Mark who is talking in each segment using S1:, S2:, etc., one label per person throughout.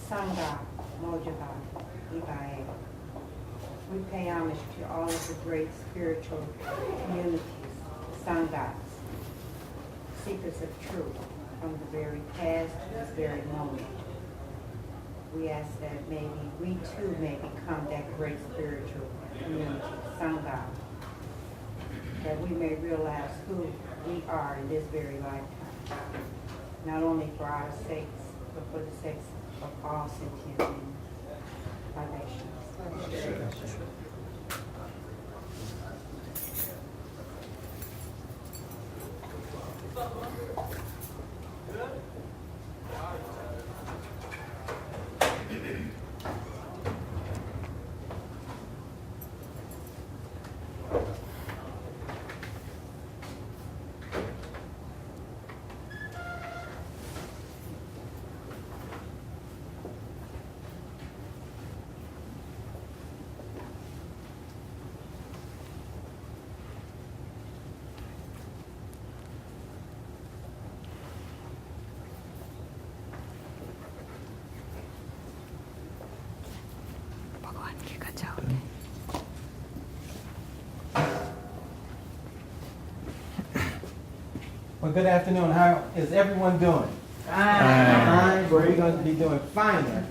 S1: Sangha, Mojava, Ibae. We pay homage to all of the great spiritual communities, Sanghas, seekers of truth from the very past to this very moment. We ask that maybe we too may become that great spiritual community, Sangha, that we may realize who we are in this very lifetime, not only for our sakes, but for the sakes of all sentient beings. Libations.
S2: Well, good afternoon. How is everyone doing? Fine. We're going to be doing finer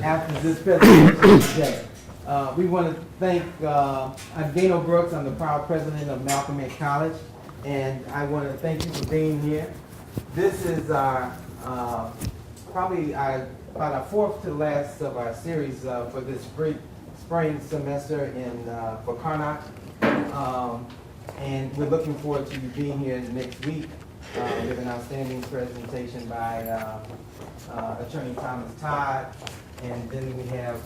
S2: after this presentation today. We want to thank, I'm Dano Brooks. I'm the proud president of Malcolm X College, and I want to thank you for being here. This is our, probably about our fourth to last of our series for this spring semester for Karnak. And we're looking forward to you being here next week. We have an outstanding presentation by Attorney Thomas Todd, and then we have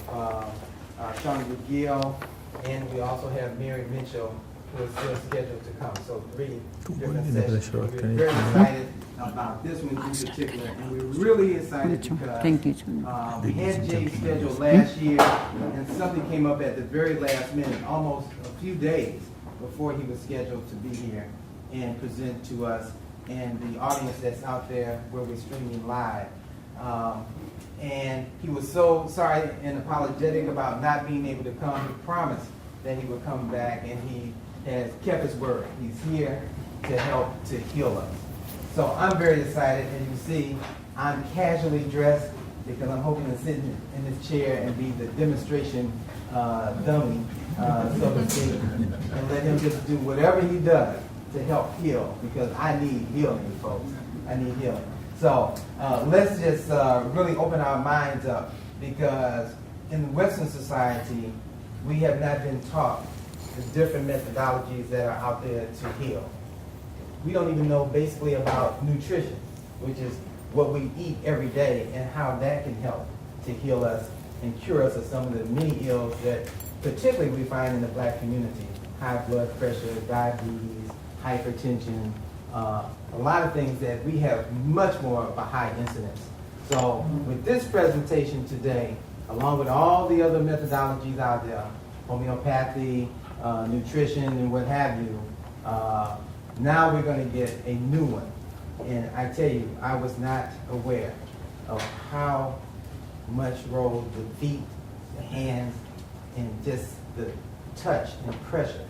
S2: Shawnee McGill, and we also have Mary Mitchell, who is still scheduled to come. So 3 different sessions. We're very excited about this one in particular, and we're really excited because we had Jay scheduled last year, and something came up at the very last minute, almost a few days before he was scheduled to be here and present to us and the audience that's out there where we're streaming live. And he was so sorry and apologetic about not being able to come. He promised that he would come back, and he has kept his word. He's here to help to heal us. So I'm very excited, and you see I'm casually dressed because I'm hoping to sit in this chair and be the demonstration dummy, so to speak, and let him just do whatever he does to help heal, because I need healing, folks. I need healing. So let's just really open our minds up, because in Western society, we have not been taught the different methodologies that are out there to heal. We don't even know basically about nutrition, which is what we eat every day and how that can help to heal us and cure us of some of the many ills that particularly we find in the black community: high blood pressure, diabetes, hypertension, a lot of things that we have much more of a high incidence. So with this presentation today, along with all the other methodologies out there, homeopathy, nutrition, and what have you, now we're going to get a new one. And I tell you, I was not aware of how much role the feet, the hands, and just the touch and pressure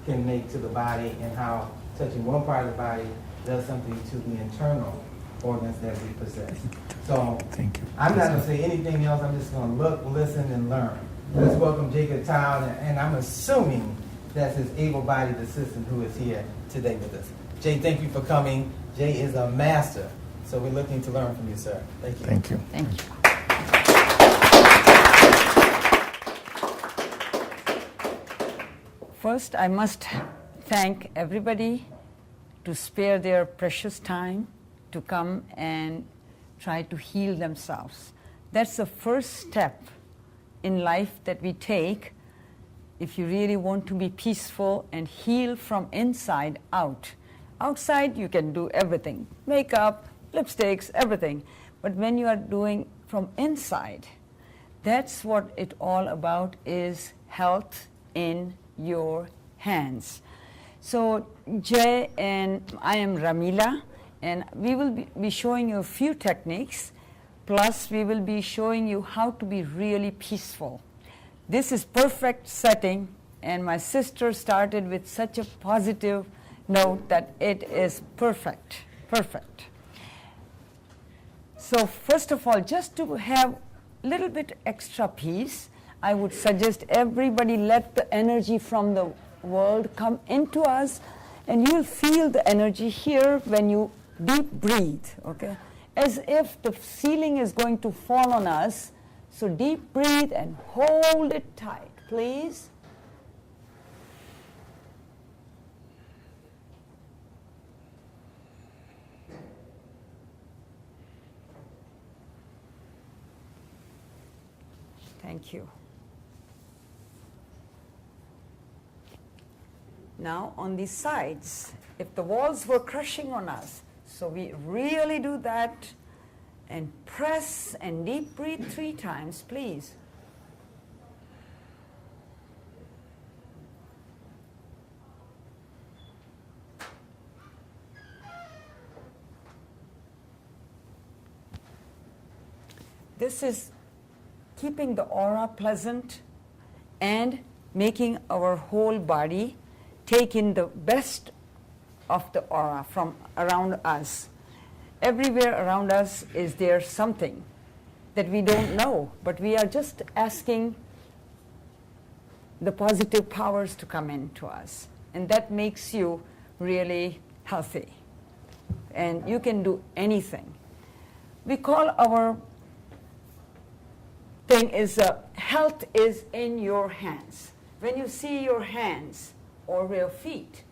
S2: can make to the body, and how touching one part of the body does something to the internal organs that we possess. So
S3: Thank you.
S2: I'm not going to say anything else. I'm just going to look, listen, and learn. Let's welcome Jay Khatau, and I'm assuming that's his able-bodied assistant who is here today with us. Jay, thank you for coming. Jay is a master, so we're looking to learn from you, sir. Thank you.
S3: Thank you.
S4: Thank you. First, I must thank everybody to spare their precious time to come and try to heal themselves. That's the first step in life that we take if you really want to be peaceful and heal from inside out. Outside, you can do everything: makeup, lipsticks, everything. But when you are doing from inside, that's what it's all about, is health in your hands. So Jay and I am Ramila, and we will be showing you a few techniques Plus, we will be showing you how to be really peaceful. This is perfect setting, and my sister started with such a positive note that it is perfect, perfect. So first of all, just to have a little bit extra peace, I would suggest everybody let the energy from the world come into us, and you'll feel the energy here when you deep breathe, okay? As if the ceiling is going to fall on us. So deep breathe and hold it tight, please. Thank you. Now on the sides, if the walls were crushing on us, so we really do that and press and deep breathe 3 times, please. This is keeping the aura pleasant and making our whole body take in the best of the aura from around us. Everywhere around us is there something that we don't know, but we are just asking the positive powers to come into us, and that makes you really healthy, and you can do anything. We call our thing is health is in your hands. When you see your hands or your feet,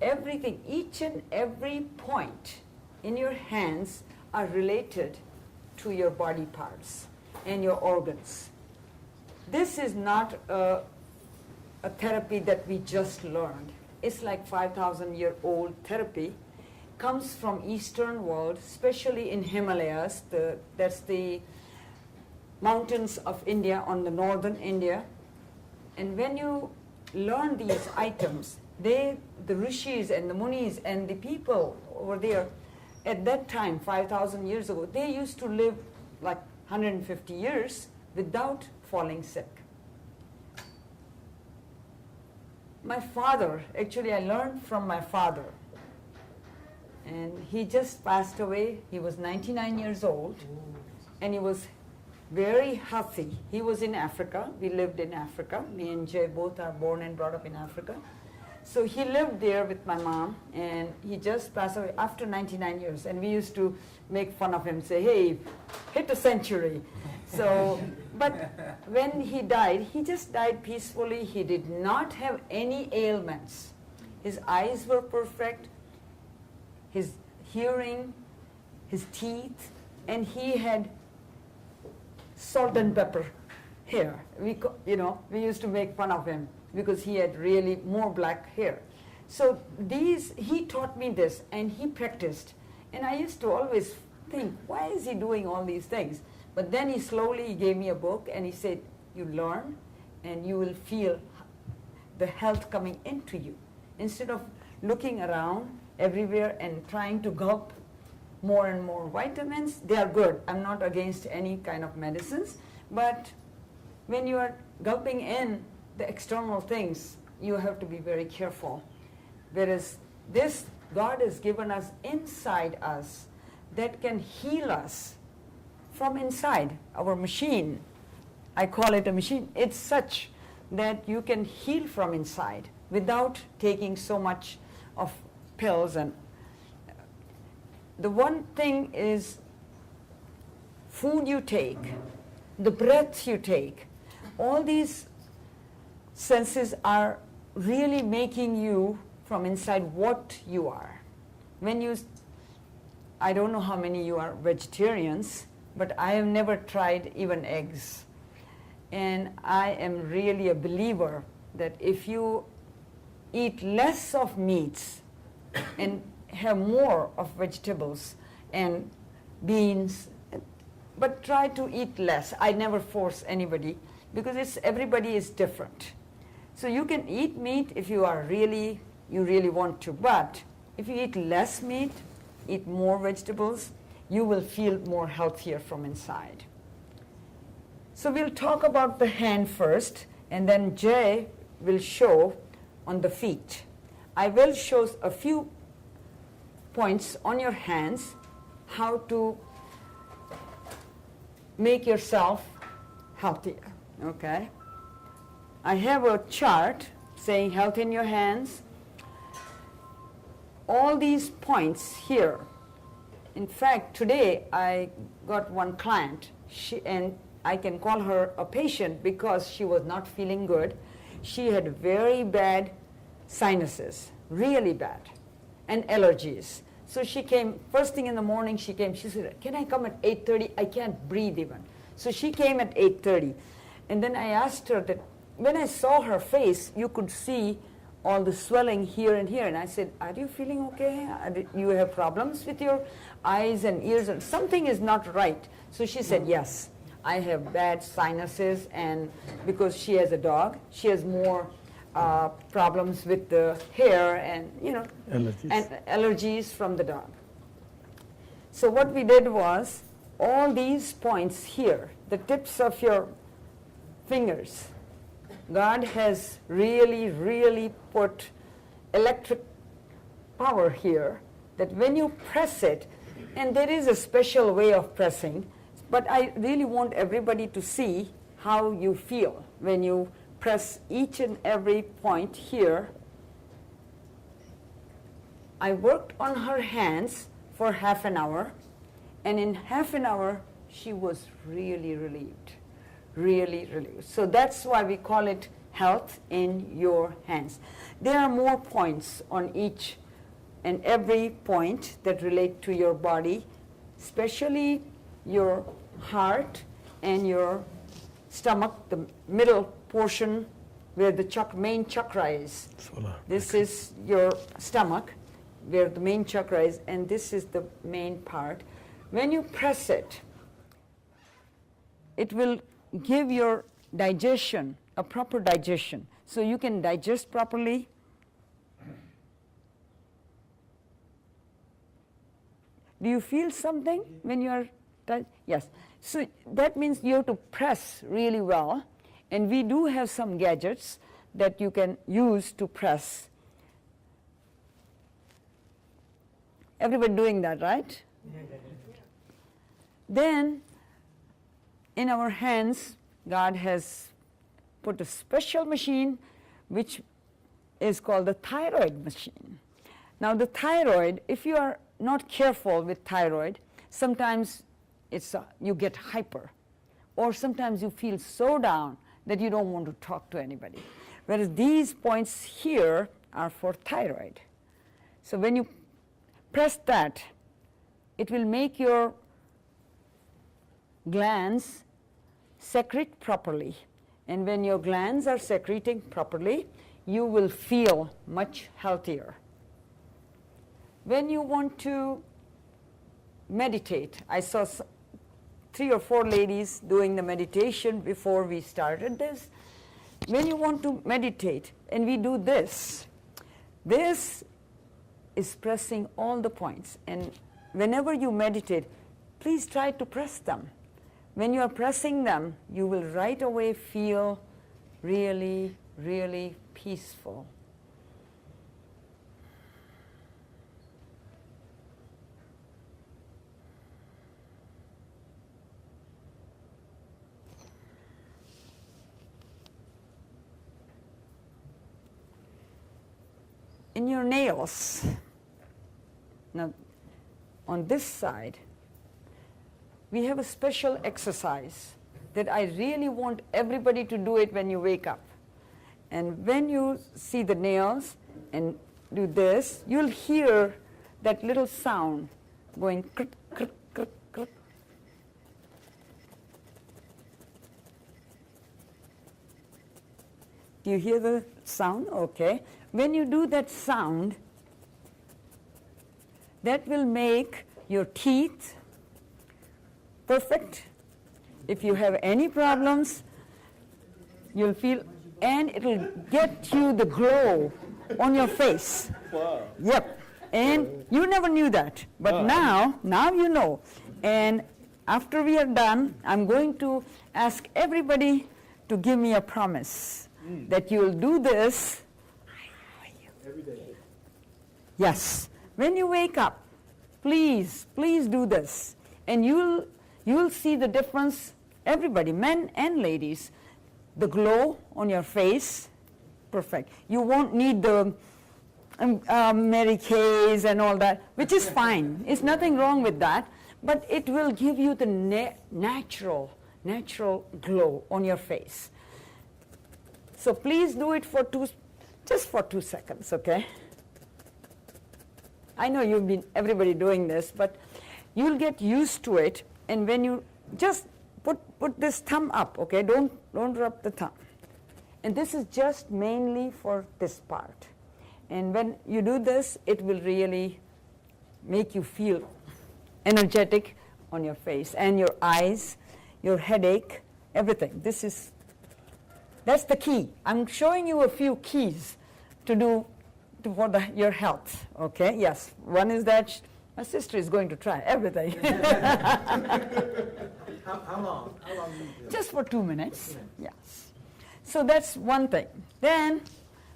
S4: everything, each and every point in your hands are related to your body parts and your organs. This is not a therapy that we just learned. It's like 5,000-year-old therapy. Comes from Eastern world, especially in Himalayas. That's the mountains of India, on the northern India. And when you learn these items, the rishis and the munis and the people over there, at that time, 5,000 years ago, they used to live like 150 years without falling sick. My father, actually I learned from my father, and he just passed away. He was 99 years old, and he was very healthy. He was in Africa. We lived in Africa. Me and Jay both are born and brought up in Africa. So he lived there with my mom, and he just passed away after 99 years. And we used to make fun of him, say, hey, hit a century. So, but when he died, he just died peacefully. He did not have any ailments. His eyes were perfect, his hearing, his teeth, and he had salt and pepper hair. We used to make fun of him because he had really more black hair. So he taught me this, and he practiced. And I used to always think, why is he doing all these things? But then he slowly gave me a book, and he said, you learn, and you will feel the health coming into you. Instead of looking around everywhere and trying to gulp more and more vitamins, they are good. I'm not against any kind of medicines, but when you are gulping in the external things, you have to be very careful. Whereas this, God has given us inside us that can heal us from inside. Our machine, I call it a machine, it's such that you can heal from inside without taking so much of pills. And the one thing is food you take, the breath you take, all these senses are really making you from inside what you are. I don't know how many you are vegetarians, but I have never tried even eggs. And I am really a believer that if you eat less of meats and have more of vegetables and beans, but try to eat less. I never force anybody because everybody is different. So you can eat meat if you really want to, but if you eat less meat, eat more vegetables, you will feel more healthier from inside. So we'll talk about the hand first, and then Jay will show on the feet. I will show a few points on your hands how to make yourself healthier, okay? I have a chart saying health in your hands. All these points here. In fact, today I got one client, and I can call her a patient because she was not feeling good. She had very bad sinuses, really bad, and allergies. So she came, first thing in the morning she came, she said, can I come at 8:30? I can't breathe even. So she came at 8:30. And then I asked her that, when I saw her face, you could see all the swelling here and here. And I said, are you feeling okay? You have problems with your eyes and ears? Or something is not right. So she said, yes, I have bad sinuses, and because she has a dog, she has more problems with the hair and, allergies from the dog. So what we did was, all these points here, the tips of your fingers, God has really, really put electric power here, that when you press it, and there is a special way of pressing, but I really want everybody to see how you feel when you press each and every point here. I worked on her hands for half an hour, and in half an hour she was really relieved, really relieved. So that's why we call it health in your hands. There are more points on each and every point that relate to your body, especially your heart and your stomach, the middle portion where the main chakra is. This is your stomach where the main chakra is, and this is the main part. When you press it, it will give your digestion a proper digestion, so you can digest properly. Do you feel something when you are? Yes. So that means you have to press really well, and we do have some gadgets that you can use to press. Everybody doing that, right? Then, in our hands, God has put a special machine which is called the thyroid machine. Now the thyroid, if you are not careful with thyroid, sometimes you get hyper, or sometimes you feel so down that you don't want to talk to anybody. Whereas these points here are for thyroid. So when you press that, it will make your glands secrete properly. And when your glands are secreting properly, you will feel much healthier. When you want to meditate, I saw 3 or 4 ladies doing the meditation before we started this. When you want to meditate, and we do this is pressing all the points. And whenever you meditate, please try to press them. When you are pressing them, you will right away feel really, really peaceful. In your nails, now on this side, we have a special exercise that I really want everybody to do it when you wake up. And when you see the nails and do this, you'll hear that little sound going click, click, click, click. Do you hear the sound? Okay. When you do that sound, that will make your teeth perfect. If you have any problems, you'll feel, and it'll get you the glow on your face.
S3: Wow.
S4: Yep. And you never knew that, but now you know. And after we are done, I'm going to ask everybody to give me a promise that you'll do this
S3: Every day.
S4: Yes. When you wake up, please do this. And you'll see the difference, everybody, men and ladies, the glow on your face, perfect. You won't need the Mary Kay's and all that, which is fine. It's nothing wrong with that, but it will give you the natural glow on your face. So please do it for just for 2 seconds, okay? I know you've been everybody doing this, but you'll get used to it. And when you just put this thumb up, okay? Don't rub the thumb. And this is just mainly for this part. And when you do this, it will really make you feel energetic on your face and your eyes, your headache, everything. That's the key. I'm showing you a few keys to do for your health, okay? Yes, one is that my sister is going to try everything.
S3: How long? How long do you do?
S4: Just for 2 minutes, yes. So that's one thing. Then,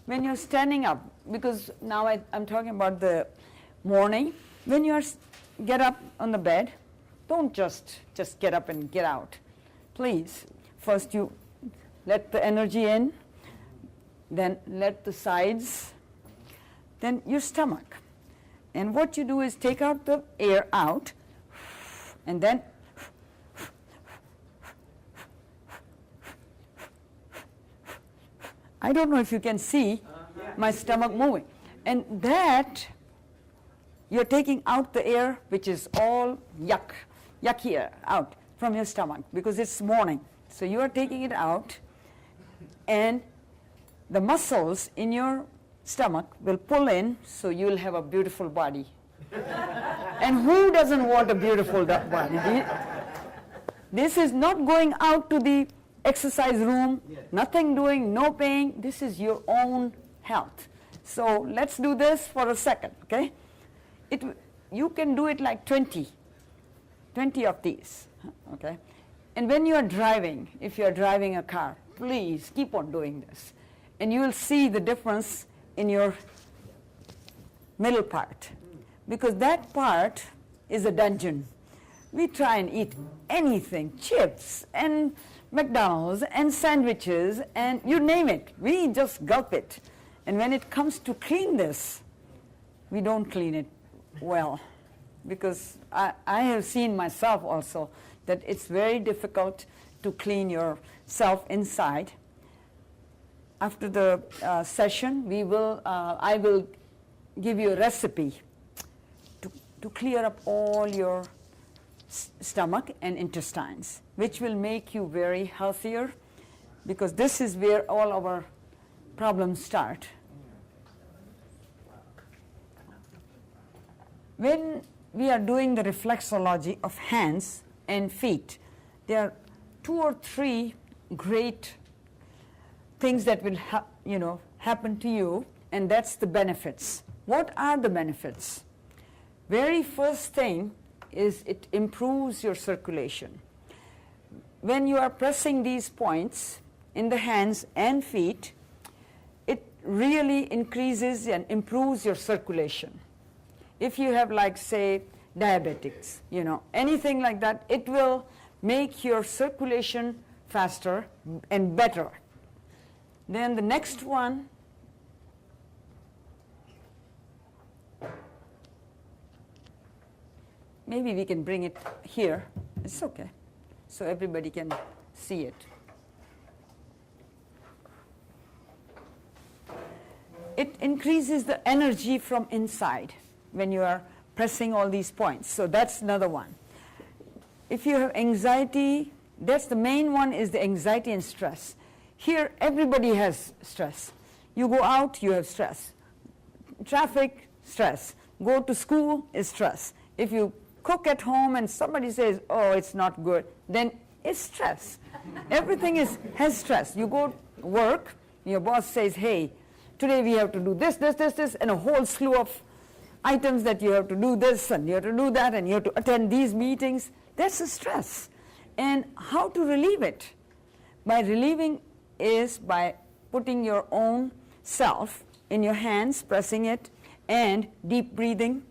S4: when you're standing up, because now I'm talking about the morning, when you get up on the bed, don't just get up and get out. Please, first you let the energy in, then let the sides, then your stomach. And what you do is take out the air out, and then I don't know if you can see my stomach moving. And that, you're taking out the air, which is all yucky air, out from your stomach, because it's morning. So you are taking it out, and the muscles in your stomach will pull in, so you'll have a beautiful body. And who doesn't want a beautiful body? This is not going out to the exercise room, nothing doing, no paying. This is your own health. So let's do this for a second, okay? You can do it like 20 of these, okay? And when you are driving, if you are driving a car, please keep on doing this. And you will see the difference in your middle part, because that part is a dungeon. We try and eat anything, chips and McDonald's and sandwiches and you name it. We just gulp it. And when it comes to clean this, we don't clean it well, because I have seen myself also that it's very difficult to clean yourself inside. After the session, I will give you a recipe to clear up all your stomach and intestines, which will make you very healthier, because this is where all our problems start. When we are doing the reflexology of hands and feet, there are 2 or 3 great things that will happen to you, and that's the benefits. What are the benefits? Very first thing is it improves your circulation. When you are pressing these points in the hands and feet, it really increases and improves your circulation. If you have, like, say, diabetics, anything like that, it will make your circulation faster and better. Then the next one, maybe we can bring it here. It's okay, so everybody can see it. It increases the energy from inside when you are pressing all these points. So that's another one. If you have anxiety, that's the main one, is the anxiety and stress. Here, everybody has stress. You go out, you have stress. Traffic, stress. Go to school is stress. If you cook at home and somebody says, oh, it's not good, then it's stress. Everything has stress. You go work, your boss says, hey, today we have to do this, and a whole slew of items that you have to do this and you have to do that and you have to attend these meetings. That's a stress. And how to relieve it? By relieving is by putting your own self in your hands, pressing it, and deep breathing,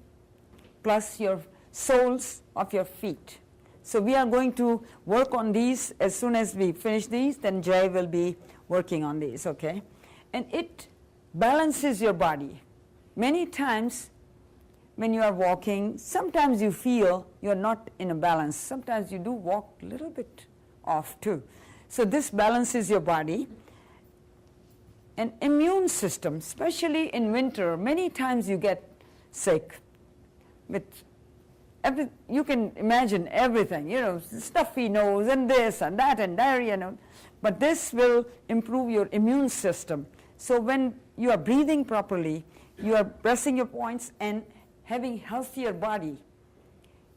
S4: plus your soles of your feet. So we are going to work on these as soon as we finish these, then Jay will be working on these, okay? And it balances your body. Many times when you are walking, sometimes you feel you're not in a balance. Sometimes you do walk a little bit off too. So this balances your body. An immune system, especially in winter, many times you get sick with you can imagine everything, stuffy nose and this and that and diarrhea, but this will improve your immune system. So when you are breathing properly, you are pressing your points and having healthier body,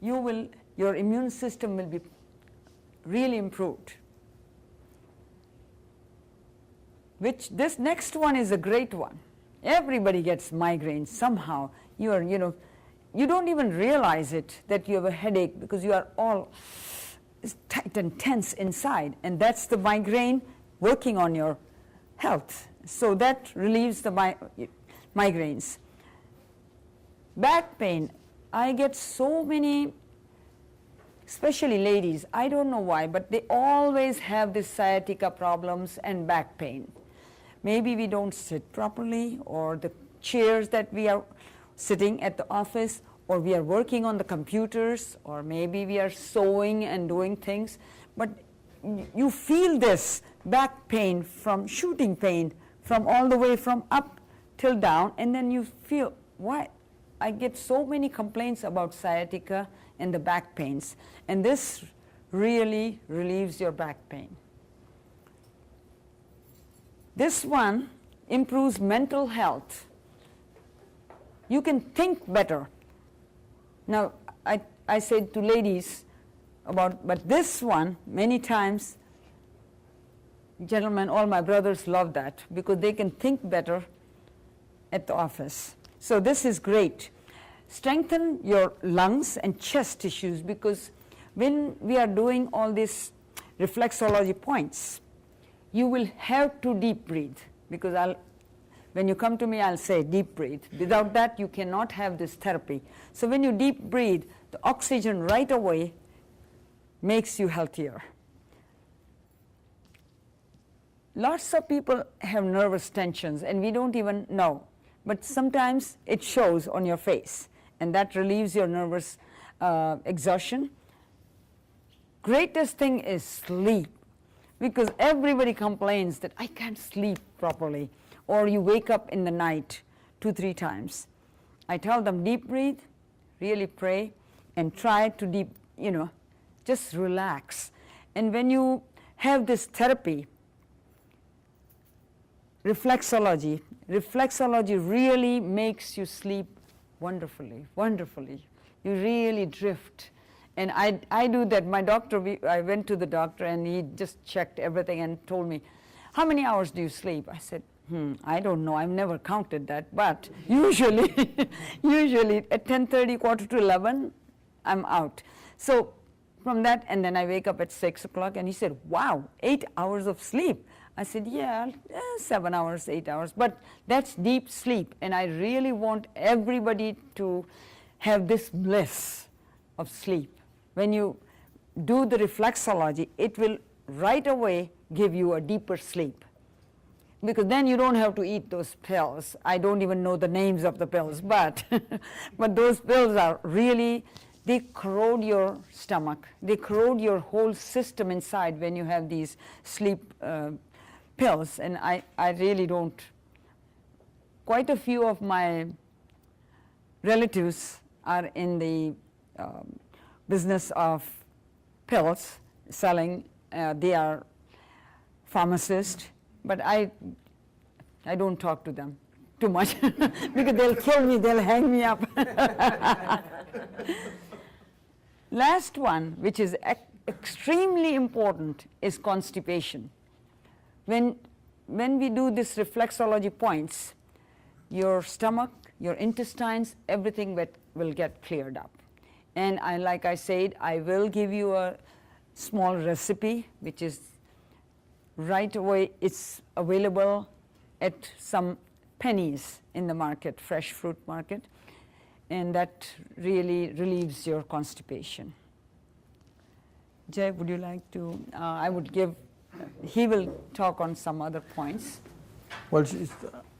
S4: your immune system will be really improved. Which this next one is a great one. Everybody gets migraines somehow. You don't even realize it that you have a headache because you are all tight and tense inside, and that's the migraine working on your health. So that relieves the migraines. Back pain. I get so many, especially ladies, I don't know why, but they always have this sciatica problems and back pain. Maybe we don't sit properly, or the chairs that we are sitting at the office, or we are working on the computers, or maybe we are sewing and doing things, but you feel this back pain from shooting pain from all the way from up till down, and then you feel, why? I get so many complaints about sciatica and the back pains, and this really relieves your back pain. This one improves mental health. You can think better. Now, I said to ladies but this one, many times, gentlemen, all my brothers love that because they can think better at the office. So this is great. Strengthen your lungs and chest tissues, because when we are doing all these reflexology points, you will have to deep breathe, because when you come to me, I'll say deep breathe. Without that, you cannot have this therapy. So when you deep breathe, the oxygen right away makes you healthier. Lots of people have nervous tensions, and we don't even know. But sometimes it shows on your face, and that relieves your nervous exhaustion. Greatest thing is sleep, because everybody complains that I can't sleep properly, or you wake up in the night 2-3 times. I tell them deep breathe, really pray, and try to just relax. And when you have this therapy, reflexology really makes you sleep wonderfully. You really drift. And I do that. My doctor, I went to the doctor and he just checked everything and told me, how many hours do you sleep? I said, I don't know. I've never counted that. But usually at 10:30, 10:45, I'm out. So from that, and then I wake up at 6 o'clock, and he said, wow, 8 hours of sleep. I said, yeah, 7 hours, 8 hours, but that's deep sleep, and I really want everybody to have this bliss of sleep. When you do the reflexology, it will right away give you a deeper sleep, because then you don't have to eat those pills. I don't even know the names of the pills, but those pills are really, they corrode your stomach, they corrode your whole system inside when you have these sleep pills, and I really don't. Quite a few of my relatives are in the business of pills selling. They are pharmacists, but I don't talk to them too much because they'll kill me, they'll hang me up. Last one, which is extremely important, is constipation. When we do this reflexology points, your stomach your intestines, everything will get cleared up. And like I said, I will give you a small recipe, which is right away. It's available at some pennies in the market, fresh fruit market, and that really relieves your constipation. Jay, would you like to? I would give. He will talk on some other points.
S3: Well,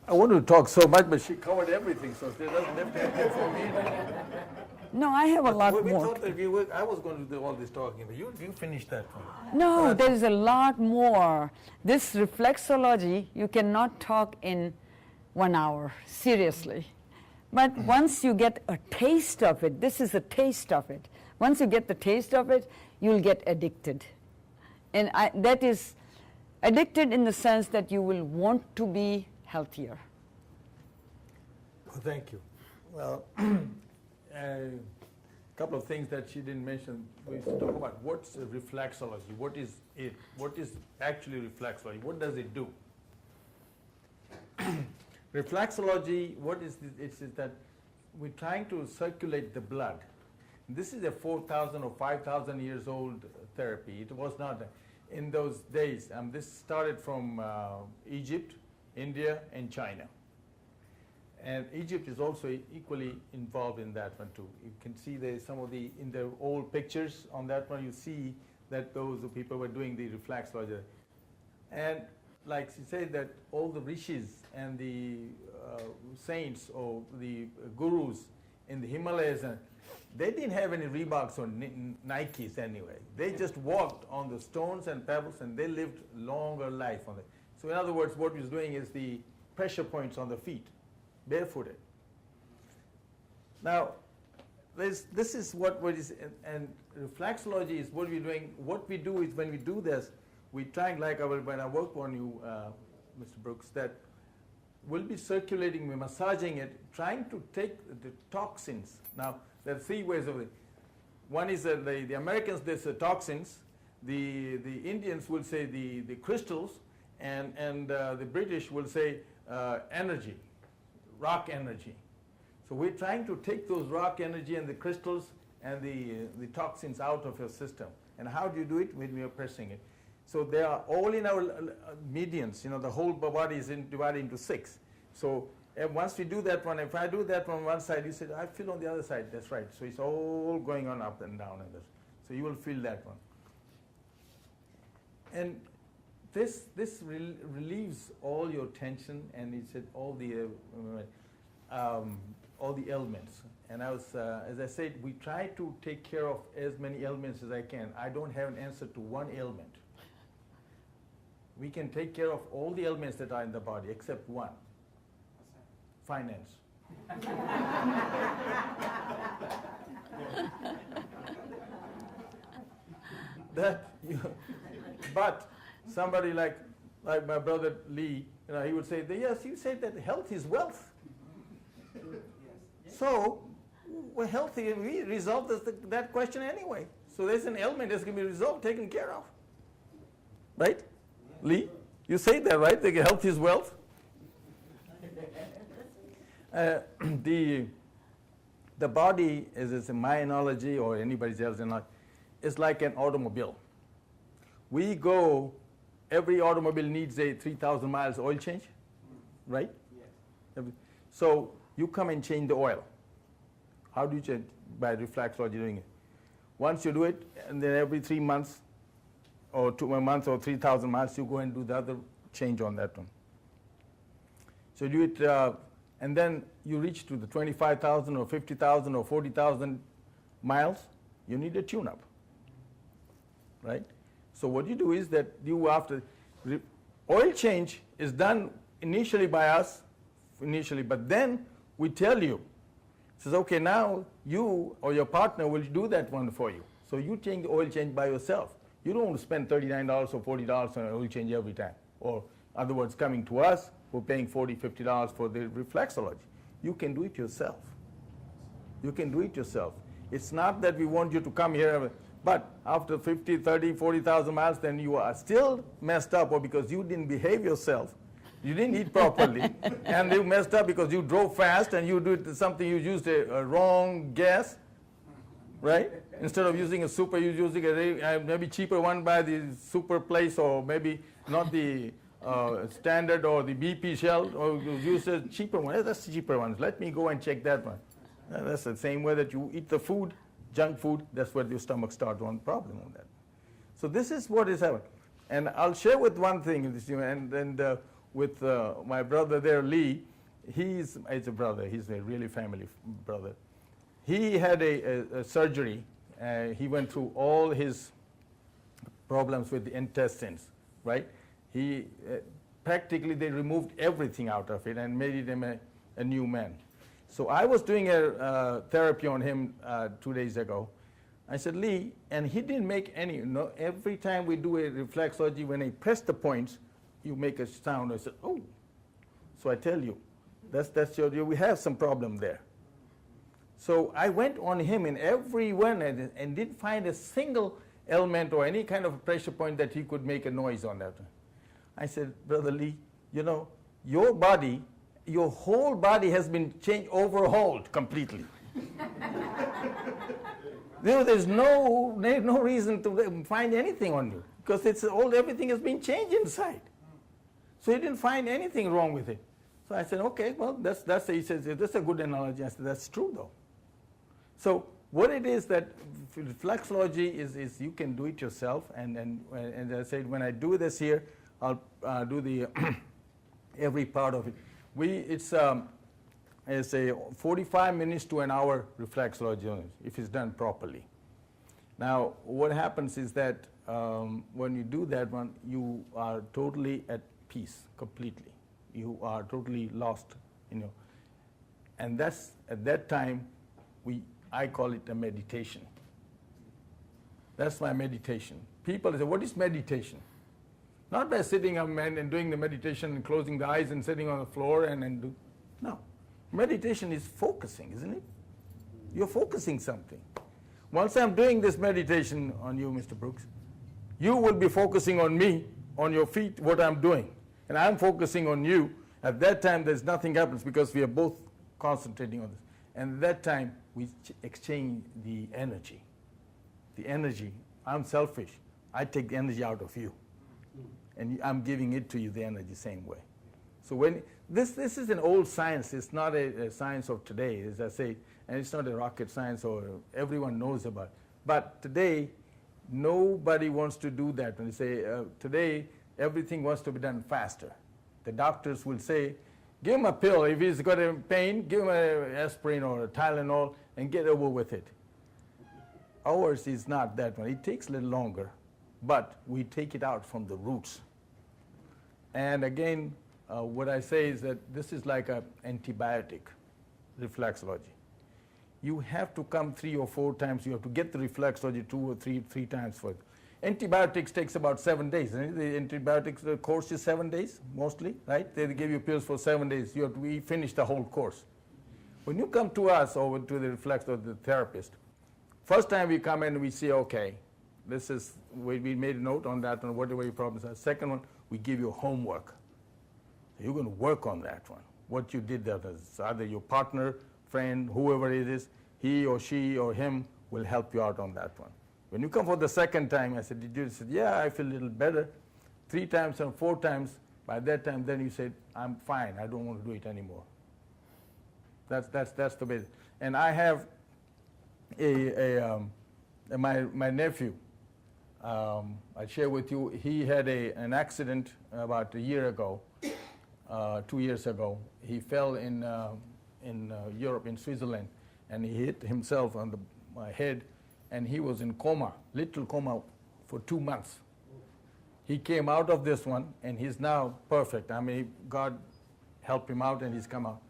S3: I wanted to talk so much, but she covered everything, so there doesn't have anything for me.
S4: No, I have a lot
S3: We
S4: more.
S3: thought that I was going to do all this talking, but you finished that one.
S4: No, there is a lot more. This reflexology, you cannot talk in 1 hour, seriously. But once you get a taste of it, this is a taste of it. Once you get the taste of it, you'll get addicted. And that is addicted in the sense that you will want to be healthier.
S3: Well, thank you. Well, a couple of things that she didn't mention. We talk about what's reflexology. What is it? What is actually reflexology? What does it do? Reflexology, what is this? It's that we're trying to circulate the blood. This is a 4,000 or 5,000 years old therapy. It was not in those days. This started from Egypt, India, and China. And Egypt is also equally involved in that one too. You can see there some of in the old pictures on that one, you see that those people were doing the reflexology. And like she said, that all the rishis and the saints or the gurus in the Himalayas, they didn't have any Reeboks or Nikes anyway. They just walked on the stones and pebbles, and they lived longer life on it. So in other words, what he's doing is the pressure points on the feet, barefooted. Now, this is what is, and reflexology is what we're doing. What we do is when we do this, we try, like when I work on you, Mr. Brooks, that we'll be circulating, we're massaging it, trying to take the toxins. Now, there are 3 ways of it. One is the Americans, they say toxins. The Indians will say the crystals, and the British will say energy, rock energy. So we're trying to take those rock energy and the crystals and the toxins out of your system. And how do you do it? When we are pressing it. So they are all in our medians. The whole body is divided into 6. So once we do that one, if I do that on one side, you said, I feel on the other side. That's right. So it's all going on up and down. So you will feel that one. And this relieves all your tension, and it said all the ailments. And as I said, we try to take care of as many ailments as I can. I don't have an answer to one ailment. We can take care of all the ailments that are in the body except one. Finance. But somebody like my brother Lee, he would say, yes, you said that health is wealth. So we're healthy, and we resolve that question anyway. So there's an ailment that's going to be resolved, taken care of. Right? Lee, you say that, right? That health is wealth. The body, is in my analogy or anybody's else analogy, is like an automobile. Every automobile needs a 3,000 miles oil change, right? Yes. So you come and change the oil. How do you change? By reflexology doing it. Once you do it, and then every 3 months, or 2 months, or 3,000 miles, you go and do the other change on that one. So you do it, and then you reach to the 25,000 or 50,000 or 40,000 miles, you need a tune-up, right? So what you do is that oil change is done initially by us, but then we tell you, it says, okay, now you or your partner will do that one for you. So you change the oil change by yourself. You don't want to spend $39 or $40 on an oil change every time. Or, in other words, coming to us, we're paying $40, $50 for the reflexology. You can do it yourself. You can do it yourself. It's not that we want you to come here, but after 50, 30, 40,000 miles, then you are still messed up, or because you didn't behave yourself, You didn't eat properly, and you messed up because you drove fast and you did something, you used a wrong gas, right? Instead of using a super, you're using a maybe cheaper one by the super place, or maybe not the standard or the BP Shell, or you use a cheaper one. That's the cheaper ones. Let me go and check that one. That's the same way that you eat the food, junk food, that's where your stomach starts one problem on that. So this is what is happening. And I'll share with one thing, and with my brother there, Lee, he's a brother, he's a really family brother. He had a surgery. He went through all his problems with the intestines, right? He practically, they removed everything out of it and made him a new man. So I was doing a therapy on him 2 days ago. I said, Lee, and he didn't make any, every time we do a reflexology, when I press the points, you make a sound. I said, oh. So I tell you, we have some problem there. So I went on him in every one and didn't find a single element or any kind of pressure point that he could make a noise on that. I said, Brother Lee, your body, your whole body has been changed, overhauled completely. There's no reason to find anything on you, because everything has been changed inside. So he didn't find anything wrong with it. So I said, okay, well, he says, that's a good analogy. I said, that's true though. So what it is that reflexology is you can do it yourself, and I said, when I do this here, I'll do the every part of it. It's a 45 minutes to an hour reflexology if it's done properly. Now, what happens is that when you do that one, you are totally at peace, completely. You are totally lost, And that's, at that time, I call it a meditation. That's my meditation. People say, what is meditation? Not by sitting up and doing the meditation and closing the eyes and sitting on the floor no. Meditation is focusing, isn't it? You're focusing something. Once I'm doing this meditation on you, Mr. Brooks, you will be focusing on me, on your feet, what I'm doing. And I'm focusing on you. At that time, there's nothing happens because we are both concentrating on this. And at that time, we exchange the energy. The energy, I'm selfish. I take the energy out of you. And I'm giving it to you, the energy, same way. So when this is an old science. It's not a science of today, as I say, and it's not a rocket science or everyone knows about it. But today, nobody wants to do that. When they say today, everything wants to be done faster. The doctors will say, give him a pill. If he's got a pain, give him an aspirin or a Tylenol and get over with it. Ours is not that one. It takes a little longer, but we take it out from the roots. And again, what I say is that this is like an antibiotic, reflexology. You have to come 3 or 4 times. You have to get the reflexology 2 or 3 times for it. Antibiotics takes about 7 days. The antibiotics course is 7 days, mostly, right? They give you pills for 7 days. You have to finish the whole course. When you come to us or to the reflexology, the therapist, first time we come in, we say, okay, this is, we made a note on that one, whatever your problems are. Second one, we give you homework. You're going to work on that one. What you did there is either your partner, friend, whoever it is, he or she or him will help you out on that one. When you come for the second time, I said, did you? He said, yeah, I feel a little better. 3 times and 4 times, by that time, then you said, I'm fine, I don't want to do it anymore. That's the basic. And I have my nephew, I share with you, he had an accident about a year ago, 2 years ago. He fell in Europe, in Switzerland, and he hit himself on the head, and he was in coma, literal coma, for 2 months. He came out of this one, and he's now perfect. I mean, God helped him out, and he's come out.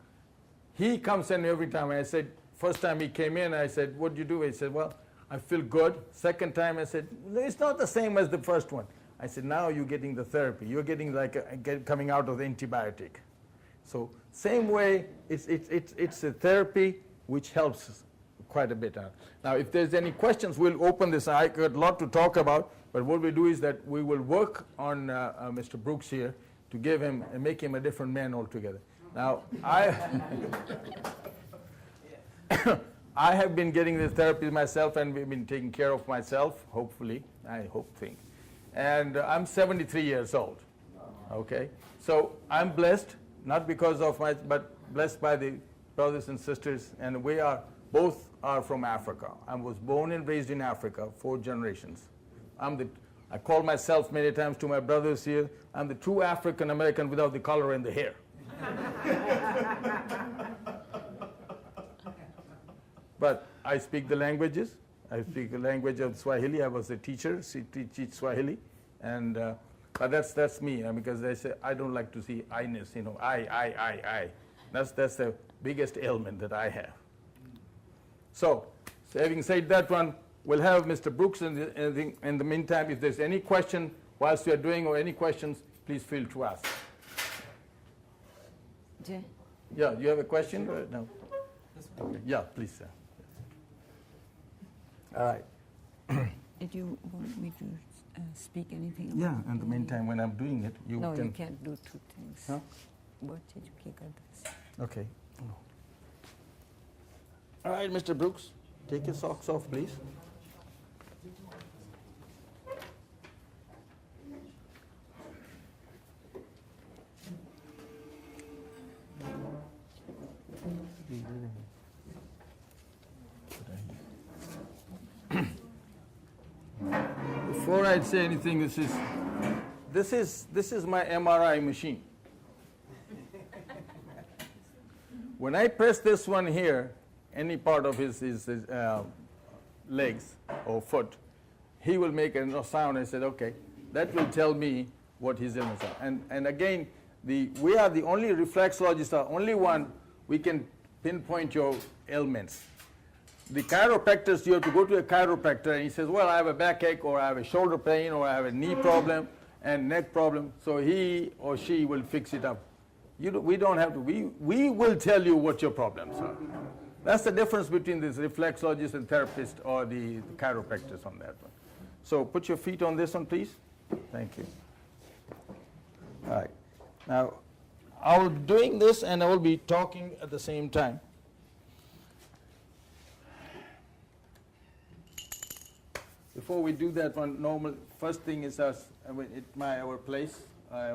S3: He comes in every time. I said, first time he came in, I said, what do you do? He said, well, I feel good. Second time, I said, it's not the same as the first one. I said, now you're getting the therapy. You're getting like coming out of the antibiotic. So same way, it's a therapy which helps quite a bit. Now, if there's any questions, we'll open this. I got a lot to talk about, but what we do is that we will work on Mr. Brooks here to give him and make him a different man altogether. Now, I have been getting this therapy myself, and we've been taking care of myself, hopefully, I hope think. And I'm 73 years old, okay? So I'm blessed, not because of but blessed by the brothers and sisters, and both are from Africa. I was born and raised in Africa, 4 generations. I call myself many times to my brothers here, I'm the true African American without the color and the hair. But I speak the languages. I speak the language of Swahili. I was a teacher, teach Swahili, and but that's me, because they say I don't like to see I-ness, I. That's the biggest ailment that I have. So having said that one, we'll have Mr. Brooks in the meantime. If there's any question whilst we are doing or any questions, please feel to ask.
S4: Jay?
S3: Yeah, you have a question? No. Okay. Yeah, please, sir. All right.
S4: Did you want me to speak anything?
S3: Yeah, in the meantime, when I'm doing it, you
S4: No,
S3: can...
S4: you can't do 2 things.
S3: Huh?
S4: What did you kick at this?
S3: Okay. All right, Mr. Brooks, take your socks off, please. Before I say anything, this is my MRI machine. When I press this one here, any part of his legs or foot, he will make a sound. I said, okay, that will tell me what his illness are. And again, we are the only reflexologists, are only one we can pinpoint your ailments. The chiropractors, you have to go to a chiropractor and he says, well, I have a backache, or I have a shoulder pain, or I have a knee problem and neck problem, so he or she will fix it up. We don't have to. We will tell you what your problems are. That's the difference between this reflexologist and therapist or the chiropractors on that one. So put your feet on this one, please. Thank you. All right. Now, I'll be doing this and I will be talking at the same time. Before we do that one, first thing is our place.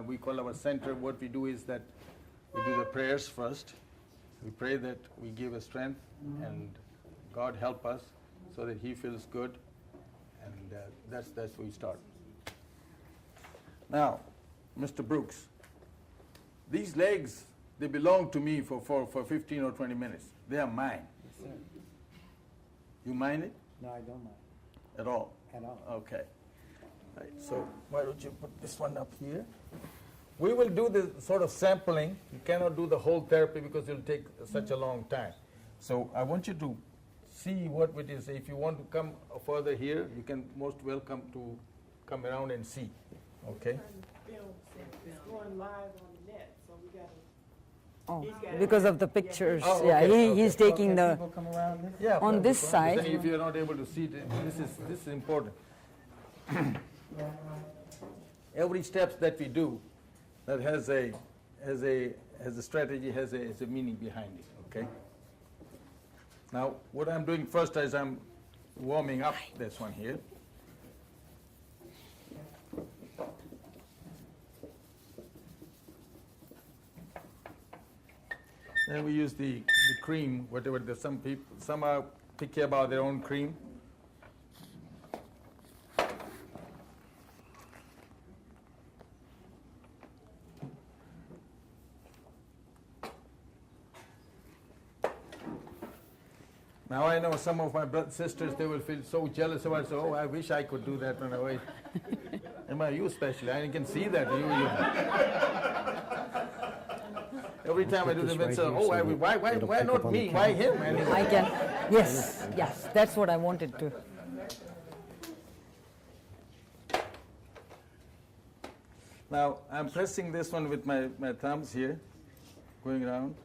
S3: We call our center. What we do is that we do the prayers first. We pray that we give us strength and God help us so that He feels good, and that's where we start. Now, Mr. Brooks, these legs, they belong to me for 15 or 20 minutes. They are mine.
S2: Yes, sir.
S3: You mind it?
S2: No, I don't mind.
S3: At all?
S2: At all.
S3: Okay. Right, so why don't you put this one up here? We will do the sort of sampling. You cannot do the whole therapy because it will take such a long time. So I want you to see what it is. If you want to come further here, you can most welcome to come around and see. Okay?
S5: It's going live on the net, so we got to.
S4: Oh, because of the pictures.
S3: Oh,
S4: Yeah,
S3: okay,
S4: he's taking the...
S2: People come around this?
S3: Yeah.
S4: On this
S3: Then
S4: side.
S3: if you're not able to see it, this is important. Every step that we do that has a strategy, has a meaning behind it. Okay. Now, what I'm doing first is I'm warming up this one here. Then we use the cream, whatever. Some are picky about their own cream. Now I know some of my sisters, they will feel so jealous about it. So, oh, I wish I could do that when I wait. And you especially, I can see that. Every time I do the event, why not me? Why him?
S4: I can, yes, that's what I wanted to.
S3: Now, I'm pressing this one with my thumbs here, going around.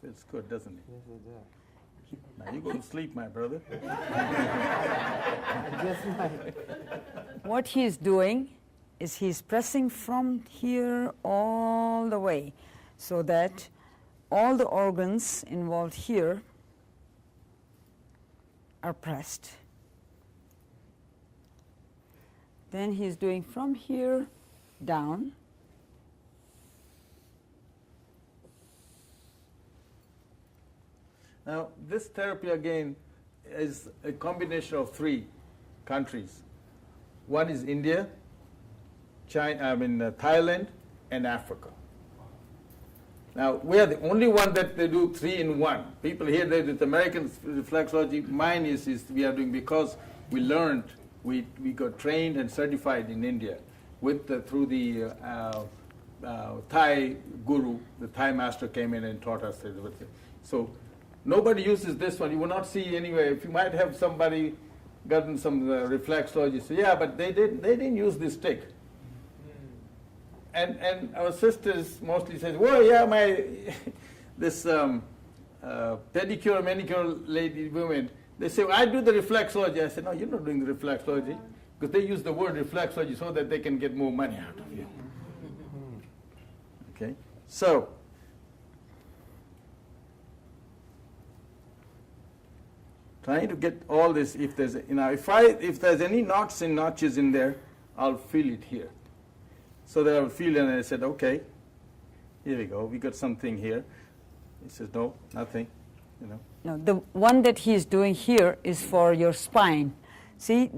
S3: Feels good, doesn't it?
S2: Yes, it does.
S3: Now you go to sleep, my brother.
S2: I just might.
S4: What he's doing is he's pressing from here all the way so that all the organs involved here are pressed. Then he's doing from here down.
S3: Now, this therapy again is a combination of 3 countries. One is India, Thailand, and Africa. Now, we are the only one that they do 3 in 1. People here, with American reflexology, mine is we are doing because we learned, we got trained and certified in India through the Thai guru. The Thai master came in and taught us everything. So nobody uses this one. You will not see anywhere. If you might have somebody gotten some reflexology, say, yeah, but they didn't use this stick. And our sisters mostly say, well, yeah, this pedicure, manicure lady, women, they say, well, I do the reflexology. I said, no, you're not doing the reflexology, because they use the word reflexology so that they can get more money out of you. Okay, so trying to get all this. If there's if there's any knots and notches in there, I'll feel it here. So that I will feel it, and I said, okay, here we go. We got something here. He says, no, nothing. You know.
S4: No, the one that he's doing here is for your spine. See,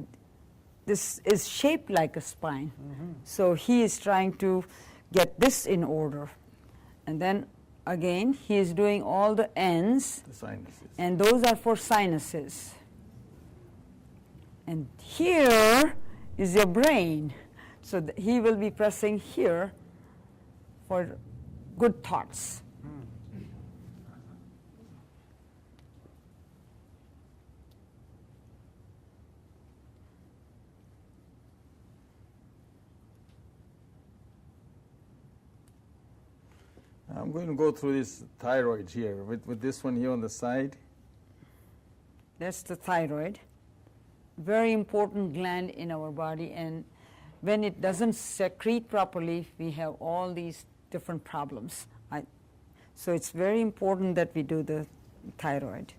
S4: this is shaped like a spine. Mm-hmm. So he is trying to get this in order. And then again, he is doing all the ends.
S3: The sinuses.
S4: And those are for sinuses. And here is your brain. So he will be pressing here for good thoughts.
S3: I'm going to go through this thyroid here with this one here on the side.
S4: That's the thyroid. Very important gland in our body, and when it doesn't secrete properly, we have all these different problems. So it's very important that we do the thyroid.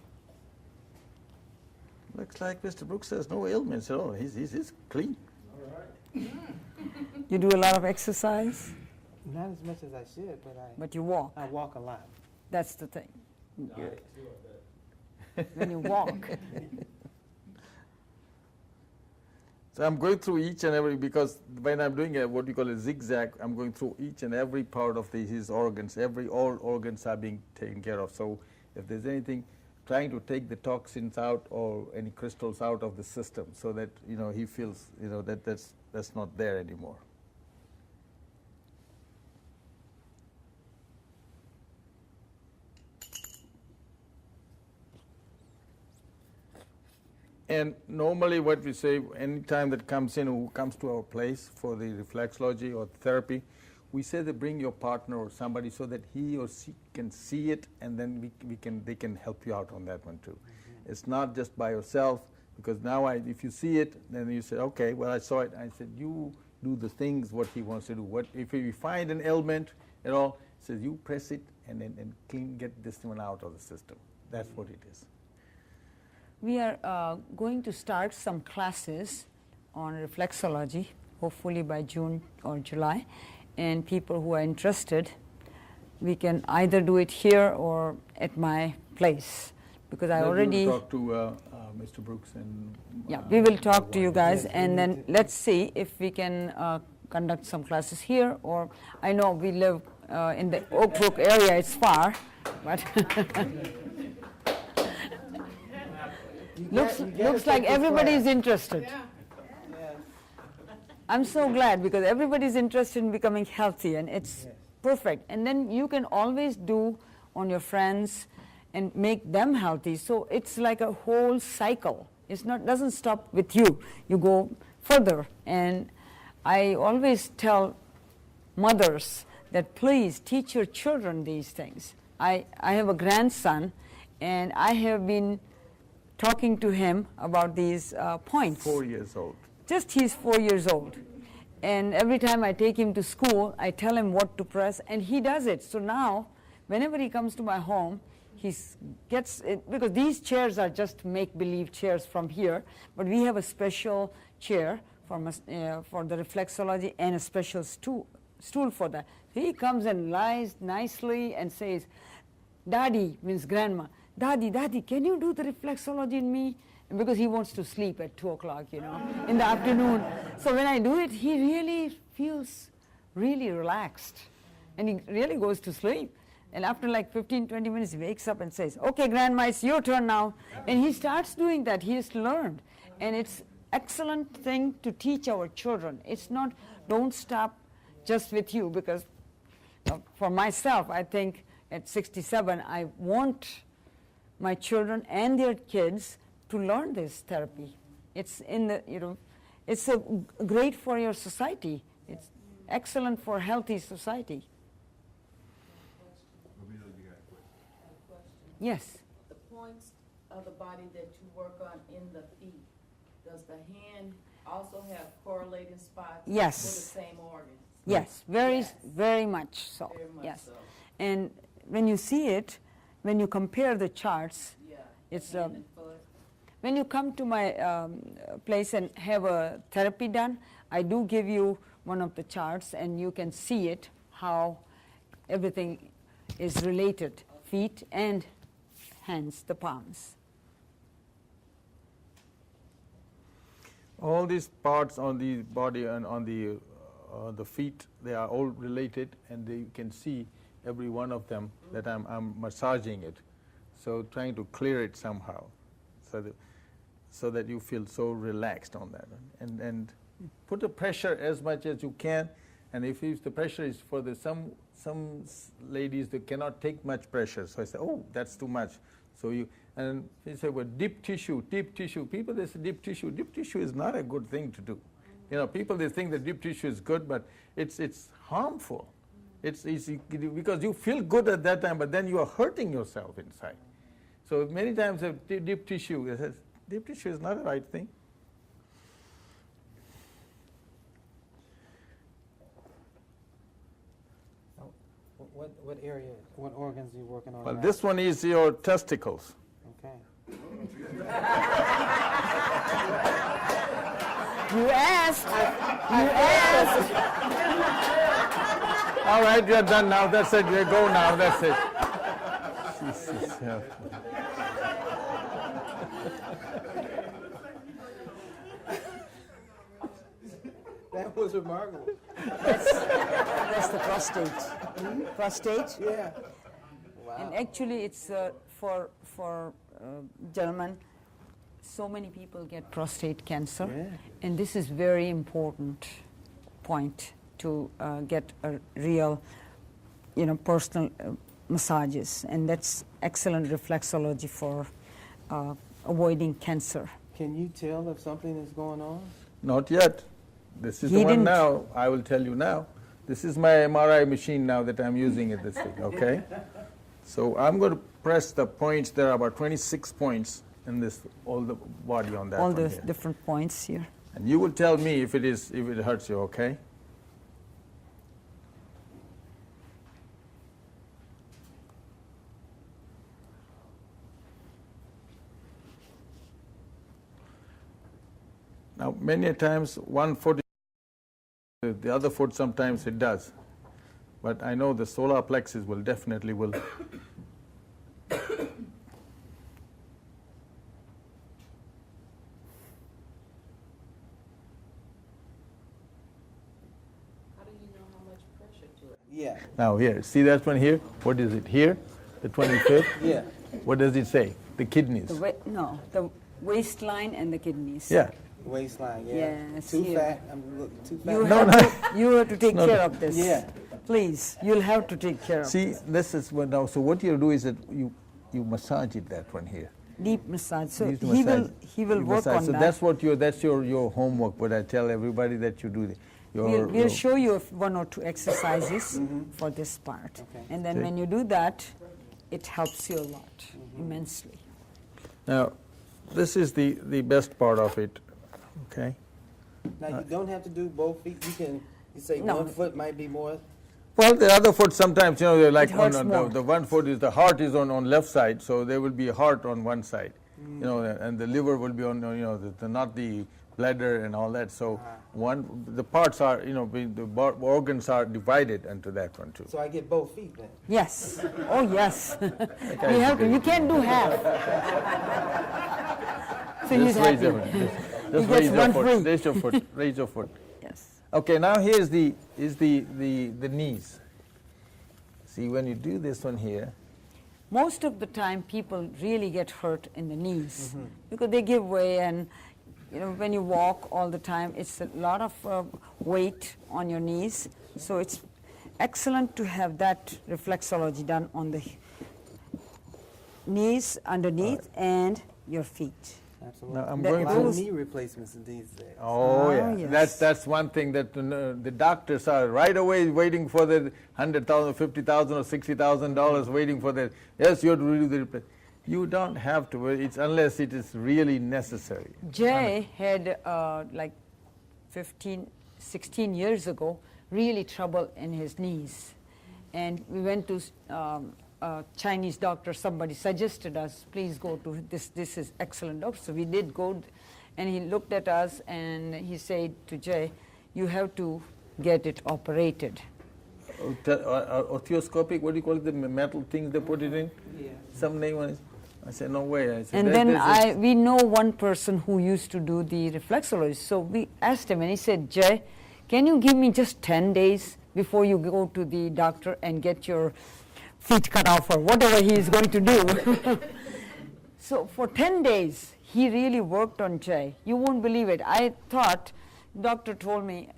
S3: Looks like Mr. Brooks has no ailments at all. He's clean.
S4: You do a lot of exercise,
S2: Not as much as I should,
S4: but you walk.
S2: I walk a lot.
S4: That's the thing. When you walk.
S3: So I'm going through each and every, because when I'm doing what you call a zigzag, I'm going through each and every part of his organs. All organs are being taken care of. So if there's anything, trying to take the toxins out or any crystals out of the system, so that he feels that that's not there anymore. And normally what we say, any time that comes in, who comes to our place for the reflexology or therapy, we say that bring your partner or somebody so that he or she can see it, and then they can help you out on that one too. Mm-hmm. It's not just by yourself, because now if you see it, then you say, okay, well, I saw it. I said, you do the things what he wants to do. If we find an ailment at all, it says you press it and get this one out of the system. That's what it is.
S4: We are going to start some classes on reflexology, hopefully by June or July. And people who are interested, we can either do it here or at my place. Because I already
S3: talk to Mr. Brooks and
S4: yeah, we will talk to you guys, and then let's see if we can conduct some classes here. Or I know we live in the Oak Brook area; it's far, but looks like everybody is interested.
S5: Yeah.
S4: I'm so glad, because everybody is interested in becoming healthy, and it's perfect. And then you can always do on your friends and make them healthy. So it's like a whole cycle. It's not doesn't stop with you. You go further. And I always tell mothers that please teach your children these things. I have a grandson, And I have been talking to him about these points.
S3: 4 years old.
S4: Just he's 4 years old. And every time I take him to school, I tell him what to press, and he does it. So now, whenever he comes to my home, he gets it, because these chairs are just make-believe chairs from here, but we have a special chair for the reflexology and a special stool for that. He comes and lies nicely and says, "Daddy," means grandma, "Daddy, Daddy, can you do the reflexology in me?" Because he wants to sleep at 2 o'clock, in the afternoon. So when I do it, he really feels really relaxed. And he really goes to sleep. And after like 15, 20 minutes, he wakes up and says, "Okay, grandma, it's your turn now." And he starts doing that. He has learned. And it's excellent thing to teach our children. It's not, don't stop just with you, because for myself, I think at 67, I want my children and their kids to learn this therapy. It's in the, it's great for your society. It's excellent for healthy society. Yes.
S5: The points of the body that you work on in the feet, does the hand also have correlating spots
S4: Yes.
S5: to the same organs?
S4: Yes,
S5: Yes.
S4: very much so.
S5: Very much
S4: Yes.
S5: so.
S4: And when you see it, when you compare the charts,
S5: Yeah.
S4: it's
S5: Hand and foot.
S4: when you come to my place and have a therapy done, I do give you one of the charts, and you can see it, how everything is related, feet and hands, the palms.
S3: All these parts on the body and on the feet, they are all related, and you can see every one of them that I'm massaging it. So trying to clear it somehow, so that you feel so relaxed on that. And put the pressure as much as you can, and if the pressure is for some ladies, they cannot take much pressure. So I say, "Oh, that's too much." So and they say, "Well, deep tissue." People, they say deep tissue. Deep tissue is not a good thing to do. People, they think that deep tissue is good, but it's harmful. It's easy because you feel good at that time, but then you are hurting yourself inside. So many times deep tissue, it says, deep tissue is not the right thing.
S2: What area, what organs are you working on
S3: Well,
S2: now?
S3: this one is your testicles.
S2: Okay.
S4: You asked. You asked.
S3: All right, you're done now. That's it. You go now. That's it. Jesus, help me.
S2: That was remarkable.
S4: That's the prostate. Prostate?
S2: Yeah.
S4: And actually, it's for gentlemen, so many people get prostate cancer,
S2: Yeah.
S4: and this is very important point to get a real, personal massages, and that's excellent reflexology for avoiding cancer.
S2: Can you tell if something is going on?
S3: Not yet. This is
S4: He
S3: the one
S4: didn't.
S3: now. I will tell you now. This is my MRI machine now that I'm using it this week, okay? So I'm going to press the points. There are about 26 points in this, all the body on that
S4: All
S3: one
S4: the
S3: here.
S4: different points here.
S3: And you will tell me if it hurts you, okay? Now, many a times one foot, the other foot sometimes it does. But I know the solar plexus will definitely will.
S5: How do you know how much pressure to it?
S2: Yeah.
S3: Now here, see that one here? What is it here? The 25th?
S2: Yeah.
S3: What does it say? The kidneys.
S4: The waistline and the kidneys.
S3: Yeah.
S2: Waistline, yeah.
S4: Yes,
S2: Too
S4: here.
S2: fat. I'm too fat.
S4: You
S3: No,
S4: have to take
S3: not-
S4: care of this.
S2: Yeah.
S4: Please, you'll have to take care of
S3: See,
S4: this.
S3: this is what now. So what you do is that you massage it, that one here.
S4: Deep massage. So
S3: You need to
S4: he
S3: massage.
S4: will
S3: You
S4: work
S3: massage.
S4: on
S3: so
S4: that.
S3: that's your homework. What I tell everybody that you do.
S4: We'll show you one or two exercises for this part.
S2: Okay.
S4: And then
S3: Okay.
S4: when you do that, it helps you a lot, immensely.
S3: Now, this is the best part of it, okay?
S2: Now, you don't have to do both feet. You say
S4: No.
S2: 1 foot might be more.
S3: Well, the other foot sometimes, they're like
S4: It hurts
S3: on
S4: more.
S3: the 1 foot is the heart is on left side, so there will be a heart on one side, and the liver will be on, not the bladder and all that. So the parts are, the organs are divided into that one too.
S2: So I get both feet then.
S4: Yes. Oh, yes.
S3: Okay,
S4: You have to.
S3: okay.
S4: You can't do half. So he's
S3: Just raise
S4: happy.
S3: your foot. Just
S4: gets
S3: raise your
S4: one
S3: foot.
S4: free.
S3: Raise your foot. Raise your foot.
S4: Yes.
S3: Okay, now here's the knees. See, when you do this one here,
S4: Most of the time, people really get hurt in the knees because they give way, and when you walk all the time, it's a lot of weight on your knees. So it's excellent to have that reflexology done on the knees, underneath, and your feet.
S2: Absolutely.
S3: Now, I'm
S2: A
S3: going
S2: lot
S3: to-
S2: of knee replacements these days.
S3: oh yeah,
S4: yes.
S3: that's one thing that the doctors are right away waiting for the $100,000, $50,000, or $60,000 waiting for that. Yes, you have to redo the replace. You don't have to. It's unless it is really necessary.
S4: Jay had like 15, 16 years ago, really trouble in his knees. And we went to a Chinese doctor. Somebody suggested us, please go to this is excellent doctor. So we did go, and he looked at us and he said to Jay, you have to get it operated.
S3: Orthoscopic, what do you call it, the metal things they put it in?
S2: Yeah.
S3: Some name on it. I said, no way. I said,
S4: And
S3: that-
S4: then
S3: that's
S4: we know one person who used to do the reflexology. So we asked him, and he said, Jay, can you give me just 10 days before you go to the doctor and get your feet cut off or whatever he is going to do? So for 10 days, he really worked on Jay. You won't believe it. I thought, doctor told me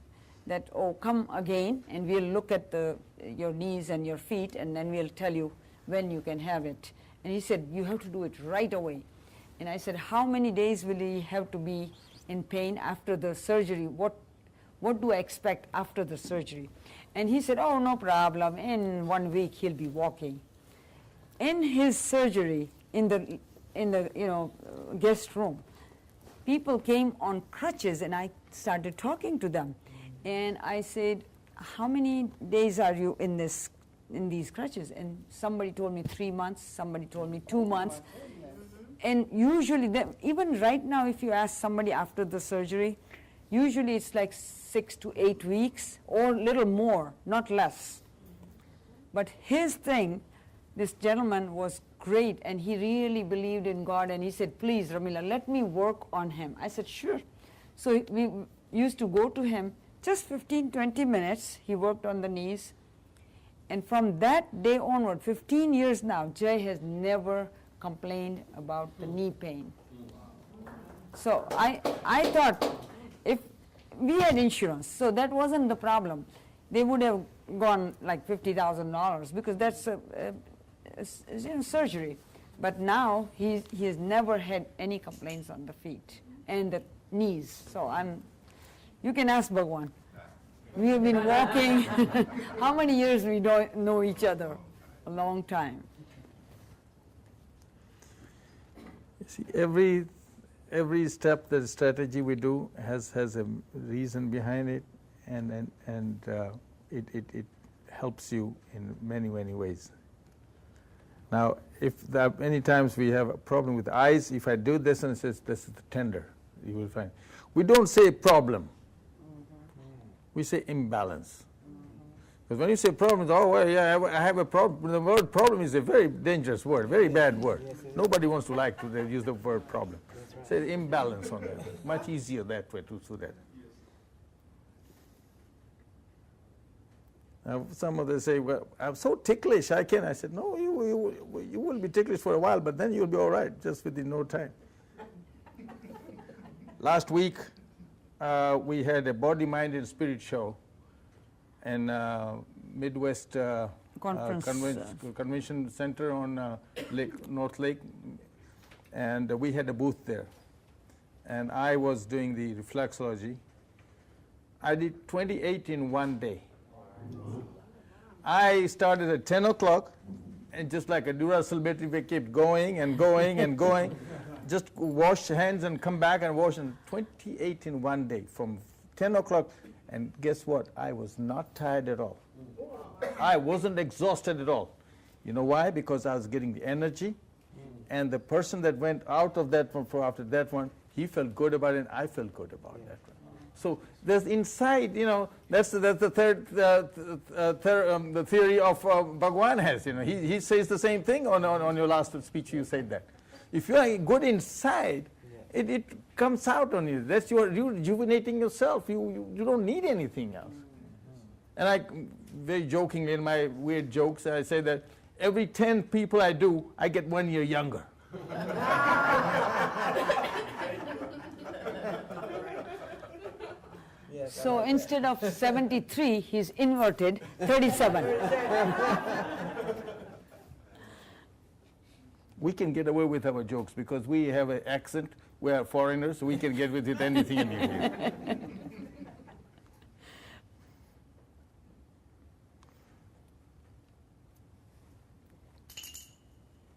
S4: that, oh, come again, and we'll look at your knees and your feet, and then we'll tell you when you can have it. And he said, you have to do it right away. And I said, how many days will he have to be in pain after the surgery? What do I expect after the surgery? And he said, oh, no problem. In 1 week, he'll be walking. In his surgery, in the guest room, people came on crutches, and I started talking to them. And I said, how many days are you in these crutches? And somebody told me 3 months, somebody told me 2 months. And usually, even right now, if you ask somebody after the surgery, usually it's like 6 to 8 weeks or a little more, not less. But his thing, this gentleman was great, and he really believed in God, and he said, please, Ramila, let me work on him. I said, sure. So we used to go to him, just 15, 20 minutes, he worked on the knees. And from that day onward, 15 years now, Jay has never complained about the knee pain. So I thought, if we had insurance, so that wasn't the problem. They would have gone like $50,000 because that's surgery. But now he has never had any complaints on the feet and the knees. So you can ask Bhagwan. We have been walking. How many years we don't know each other? A long time.
S3: You see, every step, the strategy we do has a reason behind it, and it helps you in many ways. Now, if many times we have a problem with eyes, if I do this and it says this is the tender, you will find. We don't say problem. We say imbalance. Because when you say problems, oh, well, yeah, I have a problem. The word problem is a very dangerous word, very bad word. Nobody wants to like to use the word problem. Say imbalance on that. Much easier that way to do that. Now, some of them say, well, I'm so ticklish, I can. I said, no, you will be ticklish for a while, but then you'll be all right, just within no time. Last week, we had a body, mind, and spirit show in Midwest Convention Center on North Lake, and we had a booth there. And I was doing the reflexology. I did 28 in one day. I started at 10 o'clock, and just like a Duracell battery, we kept going and going and going. Just wash hands and come back and wash, and 28 in one day from 10 o'clock. And guess what? I was not tired at all. I wasn't exhausted at all. You know why? Because I was getting the energy. And the person that went out of that one for after that one, he felt good about it, and I felt good about that one. So there's inside, that's the third, the theory of Bhagwan has. He says the same thing on your last speech. You said that if you are good inside, it comes out on you. That's you're rejuvenating yourself. You don't need anything else. And I very jokingly in my weird jokes, I say that every 10 people I do, I get 1 year younger.
S4: So instead of 73, he's inverted, 37.
S3: We can get away with our jokes because we have an accent. We are foreigners, so we can get with it anything in here.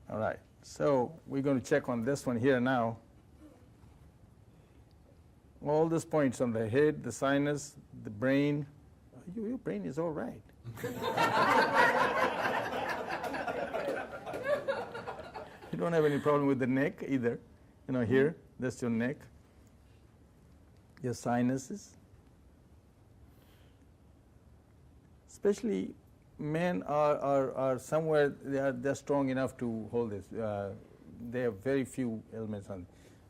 S3: All right, so we're going to check on this one here now. All these points on the head, the sinus, the brain. Your brain is all right. You don't have any problem with the neck either. Here, that's your neck. Your sinuses. Especially men are somewhere, they're strong enough to hold this. They have very few elements on.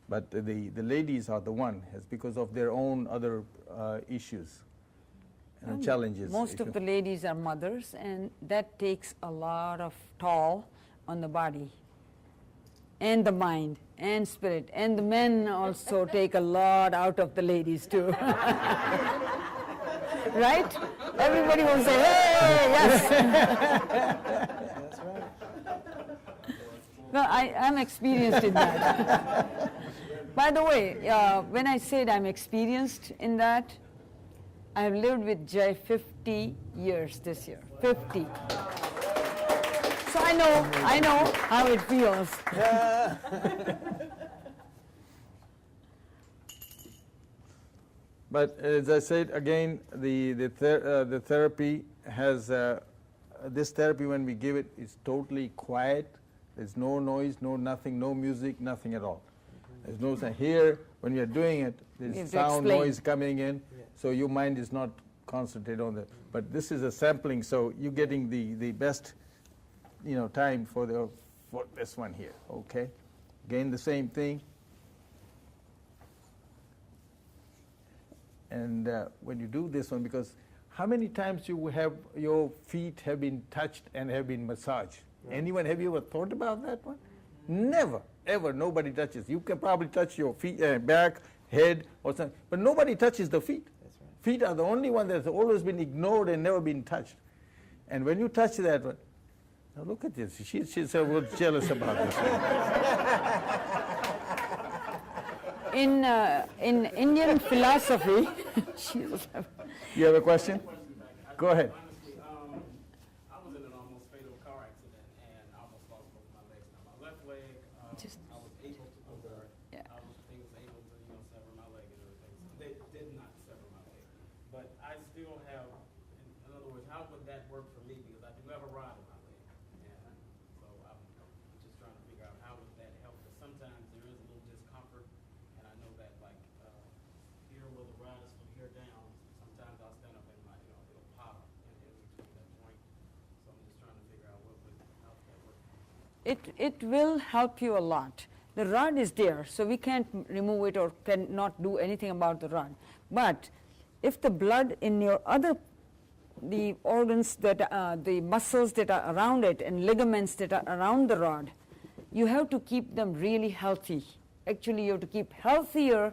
S3: But the ladies are the one, because of their own other issues and challenges.
S4: Most of the ladies are mothers, and that takes a lot of toll on the body and the mind and spirit. And the men also take a lot out of the ladies too. Right? Everybody will say, hey, yes.
S2: That's right.
S4: Well, I'm experienced in that. By the way, when I said I'm experienced in that, I've lived with Jay 50 years this year. 50. So I know how it feels.
S3: But as I said again, the therapy has this therapy when we give it is totally quiet. There's no noise, no nothing, no music, nothing at all. There's no sound. Here, when you're doing it, there's sound, noise coming in, so your mind is not concentrated on that. But this is a sampling, so you're getting the best, time for this one here. Okay, again the same thing. And when you do this one, because how many times you have your feet have been touched and have been massaged? Right. Anyone, have you ever thought about that one? Never, ever, nobody touches. You can probably touch your feet, back, head, or something, but nobody touches the feet.
S2: That's right.
S3: Feet are the only one that's always been ignored and never been touched. And when you touch that one, now look at this. She's a little jealous about this one.
S4: In Indian philosophy,
S3: You have a question? Go ahead.
S6: Honestly, I was in an almost fatal car accident and I almost lost both my legs. Now my left leg, I was able to they was able to sever my leg and everything. So they did not sever my leg, but I still have. In other words, how would that work for me? Because I do have a rod in my leg, and so I'm just trying to figure out how would that help. Because sometimes there is a little discomfort, and I know that here where the rod is from here down. Sometimes I'll stand up and it'll pop in between that joint. So I'm just trying to figure out how that works.
S4: it will help you a lot. The rod is there, so we can't remove it or cannot do anything about the rod. But if the blood in your the organs the muscles that are around it and ligaments that are around the rod, you have to keep them really healthy. Actually, you have to keep healthier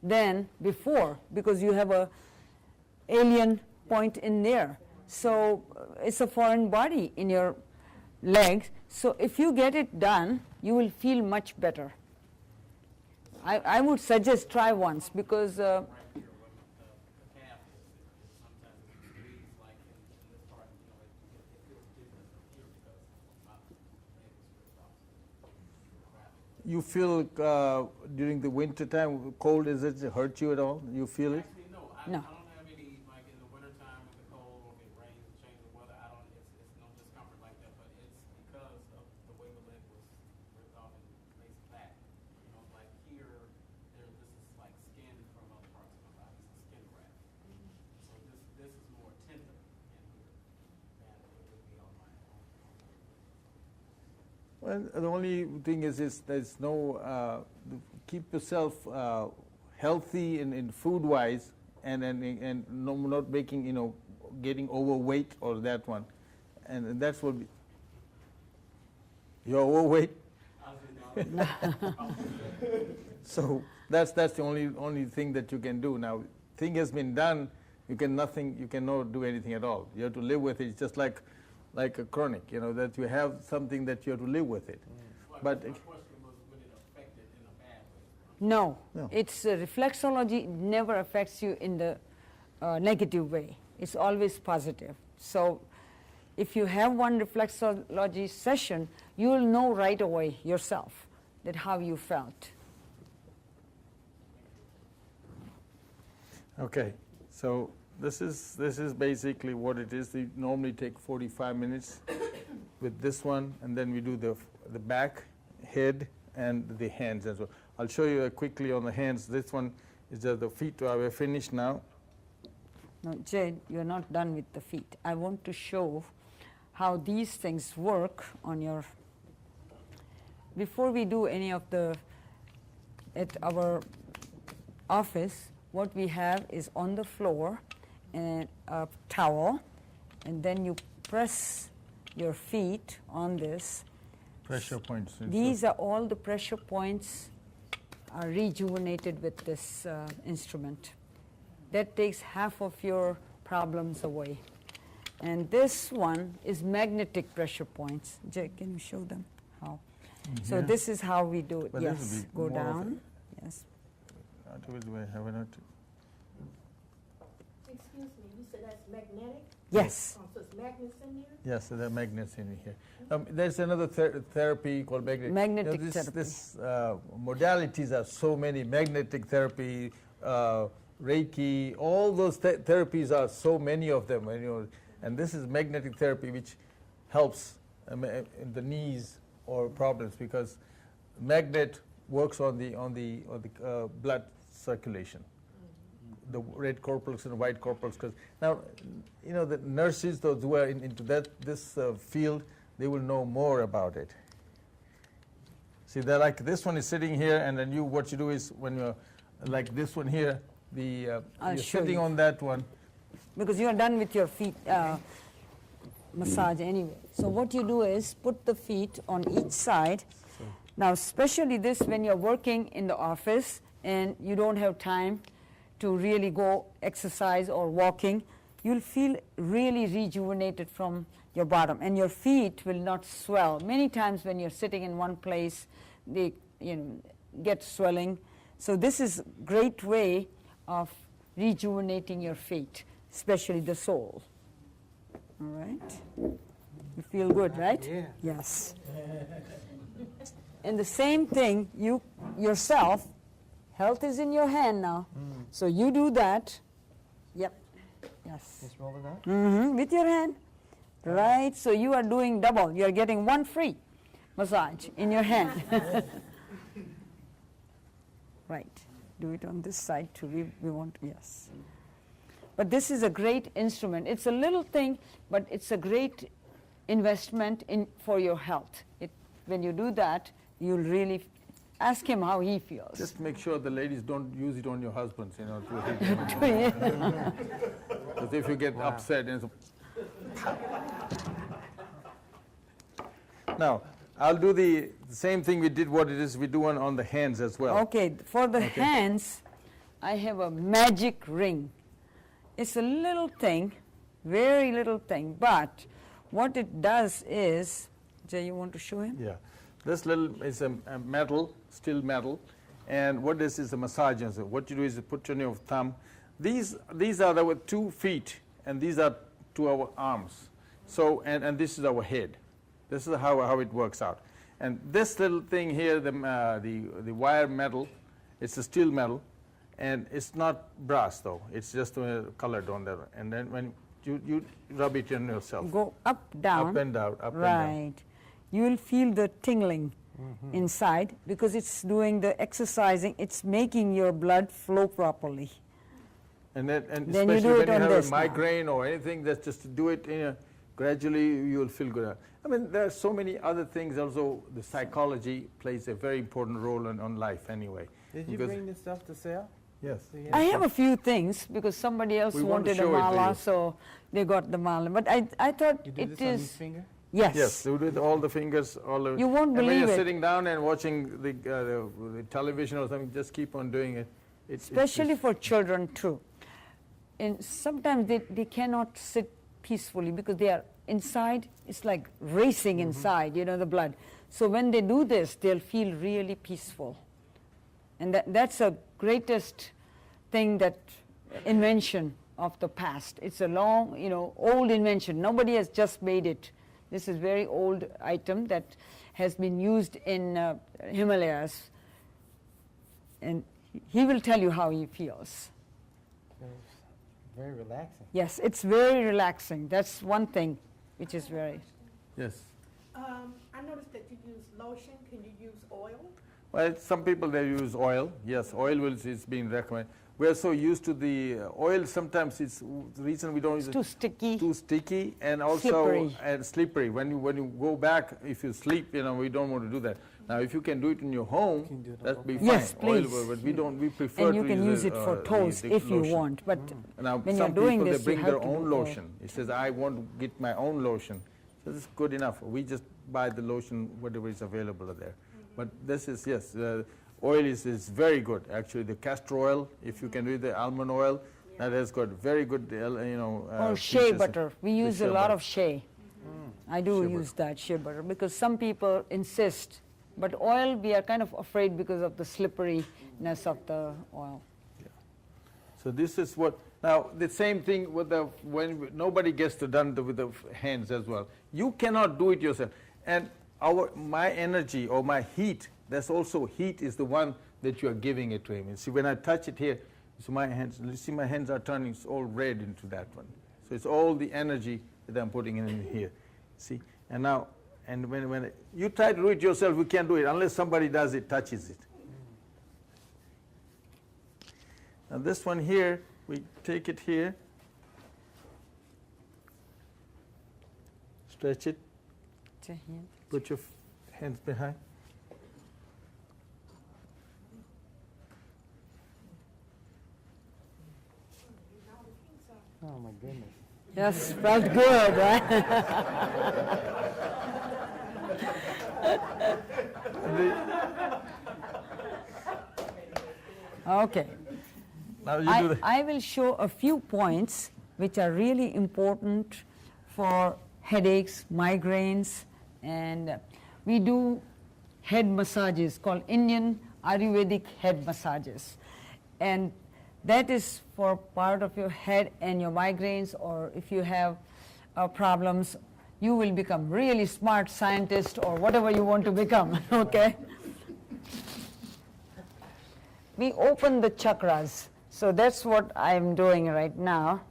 S4: than before because you have a alien point in there. So it's a foreign body in your legs. So if you get it done, you will feel much better. I would suggest try once because
S6: Right here, where the calf is sometimes it bleeds like in this part. It feels different from here because
S3: you feel during the winter time, cold, is it hurt you at all? You feel it?
S6: Actually, no,
S4: No.
S6: I don't have any, like in the wintertime with the cold or if it rains and change the weather, it's no discomfort like that, but it's because of the way the leg was ripped off and placed back. You know, like here, this is like skin from other parts of my body, it's a skin graft. So this is more tender in here than it would be on my own.
S3: Well, the only thing is there's no, keep yourself healthy in food-wise and not making, getting overweight or that one. And that's what, you're overweight? So that's the only thing that you can do. Now, thing has been done, you cannot do anything at all. You have to live with it. It's just like a chronic, that you have something that you have to live with it. But
S6: My question was, would it affect it in a bad way?
S4: No,
S3: No.
S4: it's reflexology never affects you in the negative way. It's always positive. So if you have one reflexology session, you will know right away yourself that how you felt.
S3: okay, so this is basically what it is. We normally take 45 minutes with this one, and then we do the back, head, and the hands as well. I'll show you quickly on the hands. This one is just the feet. We're finished now.
S4: No, Jade, you're not done with the feet. I want to show how these things work on your... Before we do any of at our office, what we have is on the floor and a towel, and then you press your feet on this.
S3: Pressure points.
S4: These are all the pressure points are rejuvenated with this instrument. That takes half of your problems away. And this one is magnetic pressure points. Jay, can you show them how? So
S3: Here?
S4: this is how we do it.
S3: But this
S4: Yes,
S3: would be
S4: go
S3: more of
S4: down. Yes.
S3: Do I have it?
S7: Excuse me, you said that's magnetic?
S4: Yes.
S7: Oh, so it's magnets in here?
S3: Yes, so there are magnets in here. There's another therapy called magnetic.
S4: Magnetic therapy.
S3: This modalities are so many. Magnetic therapy, Reiki, all those therapies are so many of them. And this is magnetic therapy, which helps in the knees or problems, because magnet works on the blood circulation. The red corpuscles and white corpuscles. Now, the nurses, those who are into this field, they will know more about it. See, they're like, this one is sitting here, and then what you do is, when you're like this one here, you're
S4: show
S3: sitting
S4: you.
S3: on that one.
S4: Because you are done with your feet massage anyway. So what you do is put the feet on each side. Now, especially this when you're working in the office and you don't have time to really go exercise or walking, you'll feel really rejuvenated from your bottom, and your feet will not swell. Many times when you're sitting in one place, they get swelling. So this is a great way of rejuvenating your feet, especially the sole. All right? You feel good, right?
S2: Yeah.
S4: Yes. And the same thing, you yourself, health is in your hand now. So you do that. Yep. Yes.
S2: Just roll it out.
S4: With your hand. Right. So you are doing double. You are getting one free massage in your hand. Right. Do it on this side too. We want to, yes. But this is a great instrument. It's a little thing, but it's a great investment for your health. When you do that, you'll really ask him how he feels.
S3: Just make sure the ladies don't use it on your husbands, Because if you get upset, Now, I'll do the same thing we did. What it is we do on the hands as well.
S4: Okay, for the hands, I have a magic ring. It's a little thing, very little thing, but what it does is, Jay, you want to show him?
S3: Yeah, this little is a metal, still metal, and what this is a massager. So what you do is you put on your thumb. These are our 2 feet, and these are 2 our arms. So and this is our head. This is how it works out. And this little thing here, the wire metal, it's a steel metal, and it's not brass though. It's just colored on there. And then when you rub it on yourself.
S4: Go up, down.
S3: Up and down, up and down.
S4: Right. You will feel the tingling inside because it's doing the exercising. It's making your blood flow properly.
S3: And
S4: Then
S3: especially
S4: you do
S3: when
S4: it
S3: you
S4: on
S3: have
S4: this
S3: a
S4: now.
S3: migraine or anything, that's just to do it gradually, you will feel good. I mean, there are so many other things also. The psychology plays a very important role on life anyway.
S2: Did you
S3: Because-
S2: bring this stuff to sell?
S3: Yes.
S2: Do you
S4: I have a few things because somebody else
S3: We want to
S4: wanted a
S3: show it to
S4: mala,
S3: you.
S4: so they got the mala. But I thought
S2: You do
S4: it
S2: this on each
S4: is,
S2: finger?
S4: yes.
S3: Yes, do it with all the fingers, all the.
S4: You won't
S3: and when
S4: believe
S3: you're
S4: it.
S3: sitting down and watching the television or something, just keep on doing it.
S4: Especially for children too. And sometimes they cannot sit peacefully because they are inside, it's like racing inside, the blood. So when they do this, they'll feel really peaceful. And that's a greatest thing, that invention of the past. It's a long, old invention. Nobody has just made it. This is very old item that has been used in Himalayas. And he will tell you how he feels.
S2: It's very relaxing.
S4: Yes, it's very relaxing. That's one thing which is very...
S3: Yes.
S7: I noticed that you use lotion. Can you use oil?
S3: Well, some people, they use oil. Yes, oil is being recommended. We are so used to the oil, sometimes it's the reason we don't use
S4: It's
S3: it.
S4: too sticky.
S3: Too sticky and also
S4: Slippery.
S3: and slippery. When you go back, if you sleep, we don't want to do that. Now, if you can do it in your home,
S2: can do it on
S3: that'd be
S2: both
S3: fine.
S4: Yes,
S3: Oil,
S4: please.
S3: but we prefer
S4: And
S3: to
S4: you can use it for toes
S3: the
S4: if you
S3: lotion.
S4: want. But
S3: Now,
S4: when
S3: some
S4: you're doing
S3: people,
S4: this,
S3: they bring
S4: you
S3: their
S4: have to
S3: own
S4: do oil.
S3: lotion. It says, I want to get my own lotion. So this is good enough. We just buy the lotion, whatever is available there. But this is, yes, oil is very good. Actually, the castor oil, if you can do the almond oil, that has got very good,
S4: Or shea
S3: features.
S4: butter. We
S3: The
S4: use a
S3: shea
S4: lot
S3: butter.
S4: of shea. I do
S3: Shea
S4: use that shea butter because some people insist. But oil, we are kind of afraid because of the slipperiness of the oil.
S3: So this is what, now the same thing with when nobody gets to done with the hands as well. You cannot do it yourself. And my energy or my heat, that's also heat is the one that you are giving it to him. And see, when I touch it here, so my hands, you see my hands are turning all red into that one. So it's all the energy that I'm putting in here. See, and now, and when you try to do it yourself, you can't do it unless somebody does it, touches it. Now this one here, we take it here, stretch it, put your hands behind.
S2: Oh my goodness.
S4: Yes, felt good, right? Okay.
S3: Now you do the,
S4: I will show a few points which are really important for headaches, migraines, and we do head massages called Indian Ayurvedic head massages. And that is for part of your head and your migraines, or if you have problems, you will become really smart scientist or whatever you want to become, okay? We open the chakras. So that's what I'm doing right now.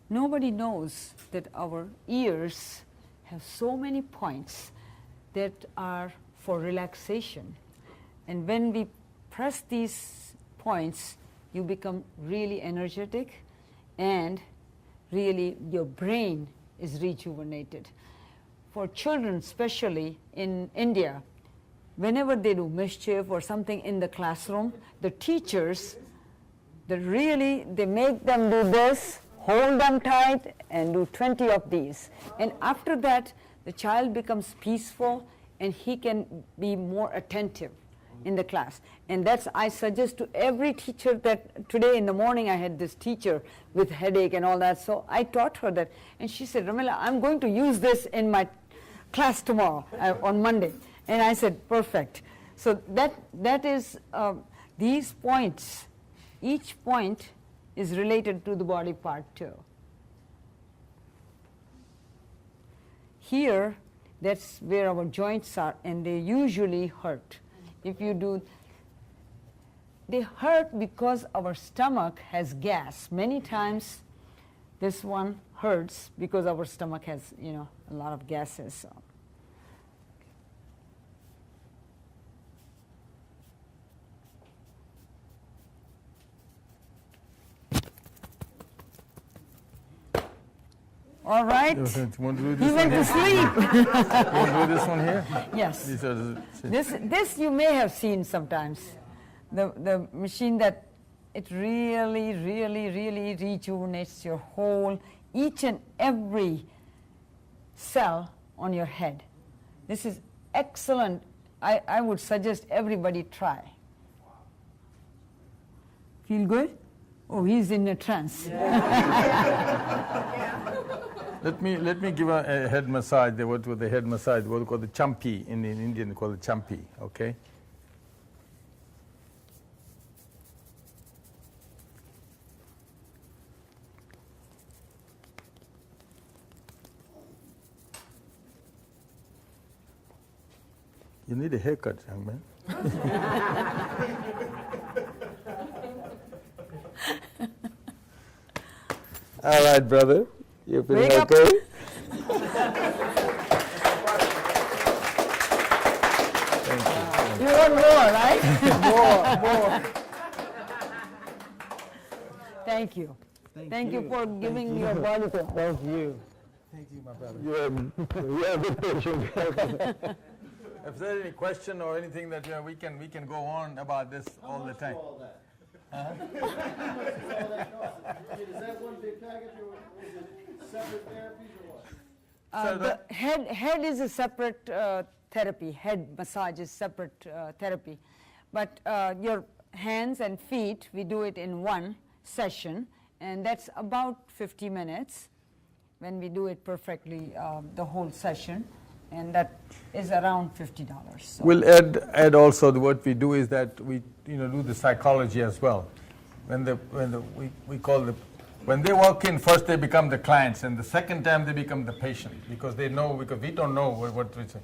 S4: Nobody knows that our ears have so many points that are for relaxation. And when we press these points, you become really energetic and really your brain is rejuvenated. For children, especially in India, whenever they do mischief or something in the classroom, the teachers They make them do this, hold them tight, and do 20 of these. And after that, the child becomes peaceful, and he can be more attentive in the class. And that's, I suggest to every teacher that today in the morning I had this teacher with headache and all that, so I taught her that. And she said, Ramila, I'm going to use this in my class tomorrow, on Monday. And I said, perfect. So that is, these points, each point is related to the body part too. Here, that's where our joints are, and they usually hurt. If you do, they hurt because our stomach has gas. Many times this one hurts because our stomach has, a lot of gases. So. All right.
S3: You want to do
S4: He
S3: this
S4: went
S3: one
S4: to
S3: here?
S4: sleep.
S3: You want to do this one here?
S4: Yes.
S3: These are the-
S4: This you may have seen sometimes. The machine that it really, really, really rejuvenates your whole, each and every cell on your head. This is excellent. I would suggest everybody try. Feel good? Oh, he's in a trance.
S3: Let me give a head massage. What the head massage? What we call the champi in Indian, called the champi. Okay. You need a haircut, young man. All right, brother. You feeling
S4: Wake up.
S3: okay? Thank
S4: You want more, right?
S2: More.
S4: Thank you. Thank you for giving your body to.
S2: Thank you. Thank you, my brother.
S3: you are a good patient. If there's any question or anything that we can go on about this all the time.
S8: Is that one big package or is it separate therapies or what?
S4: The head is a separate therapy. Head massage is separate therapy. But your hands and feet, we do it in one session, and that's about 50 minutes when we do it perfectly, the whole session, and that is around $50. So.
S3: We'll add also what we do is that we do the psychology as well. When they walk in, first they become the clients, and the second time they become the patient because they know, because we don't know what we say.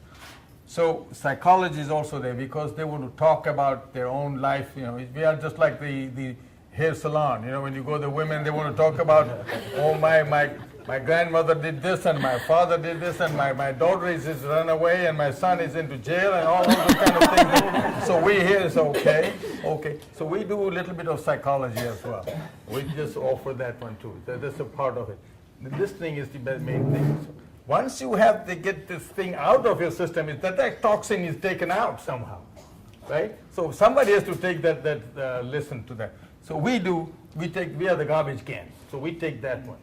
S3: So psychology is also there because they want to talk about their own life. We are just like the hair salon. When you go to the women, they want to talk about, oh my grandmother did this and my father did this and my daughter is run away and my son is into jail and all those kind of things. So we here is okay. So we do a little bit of psychology as well. We just offer that one too. That's a part of it. This thing is the main thing. So once you have to get this thing out of your system, that toxin is taken out somehow, right? So somebody has to take that listen to that. So we are the garbage can. So we take that one.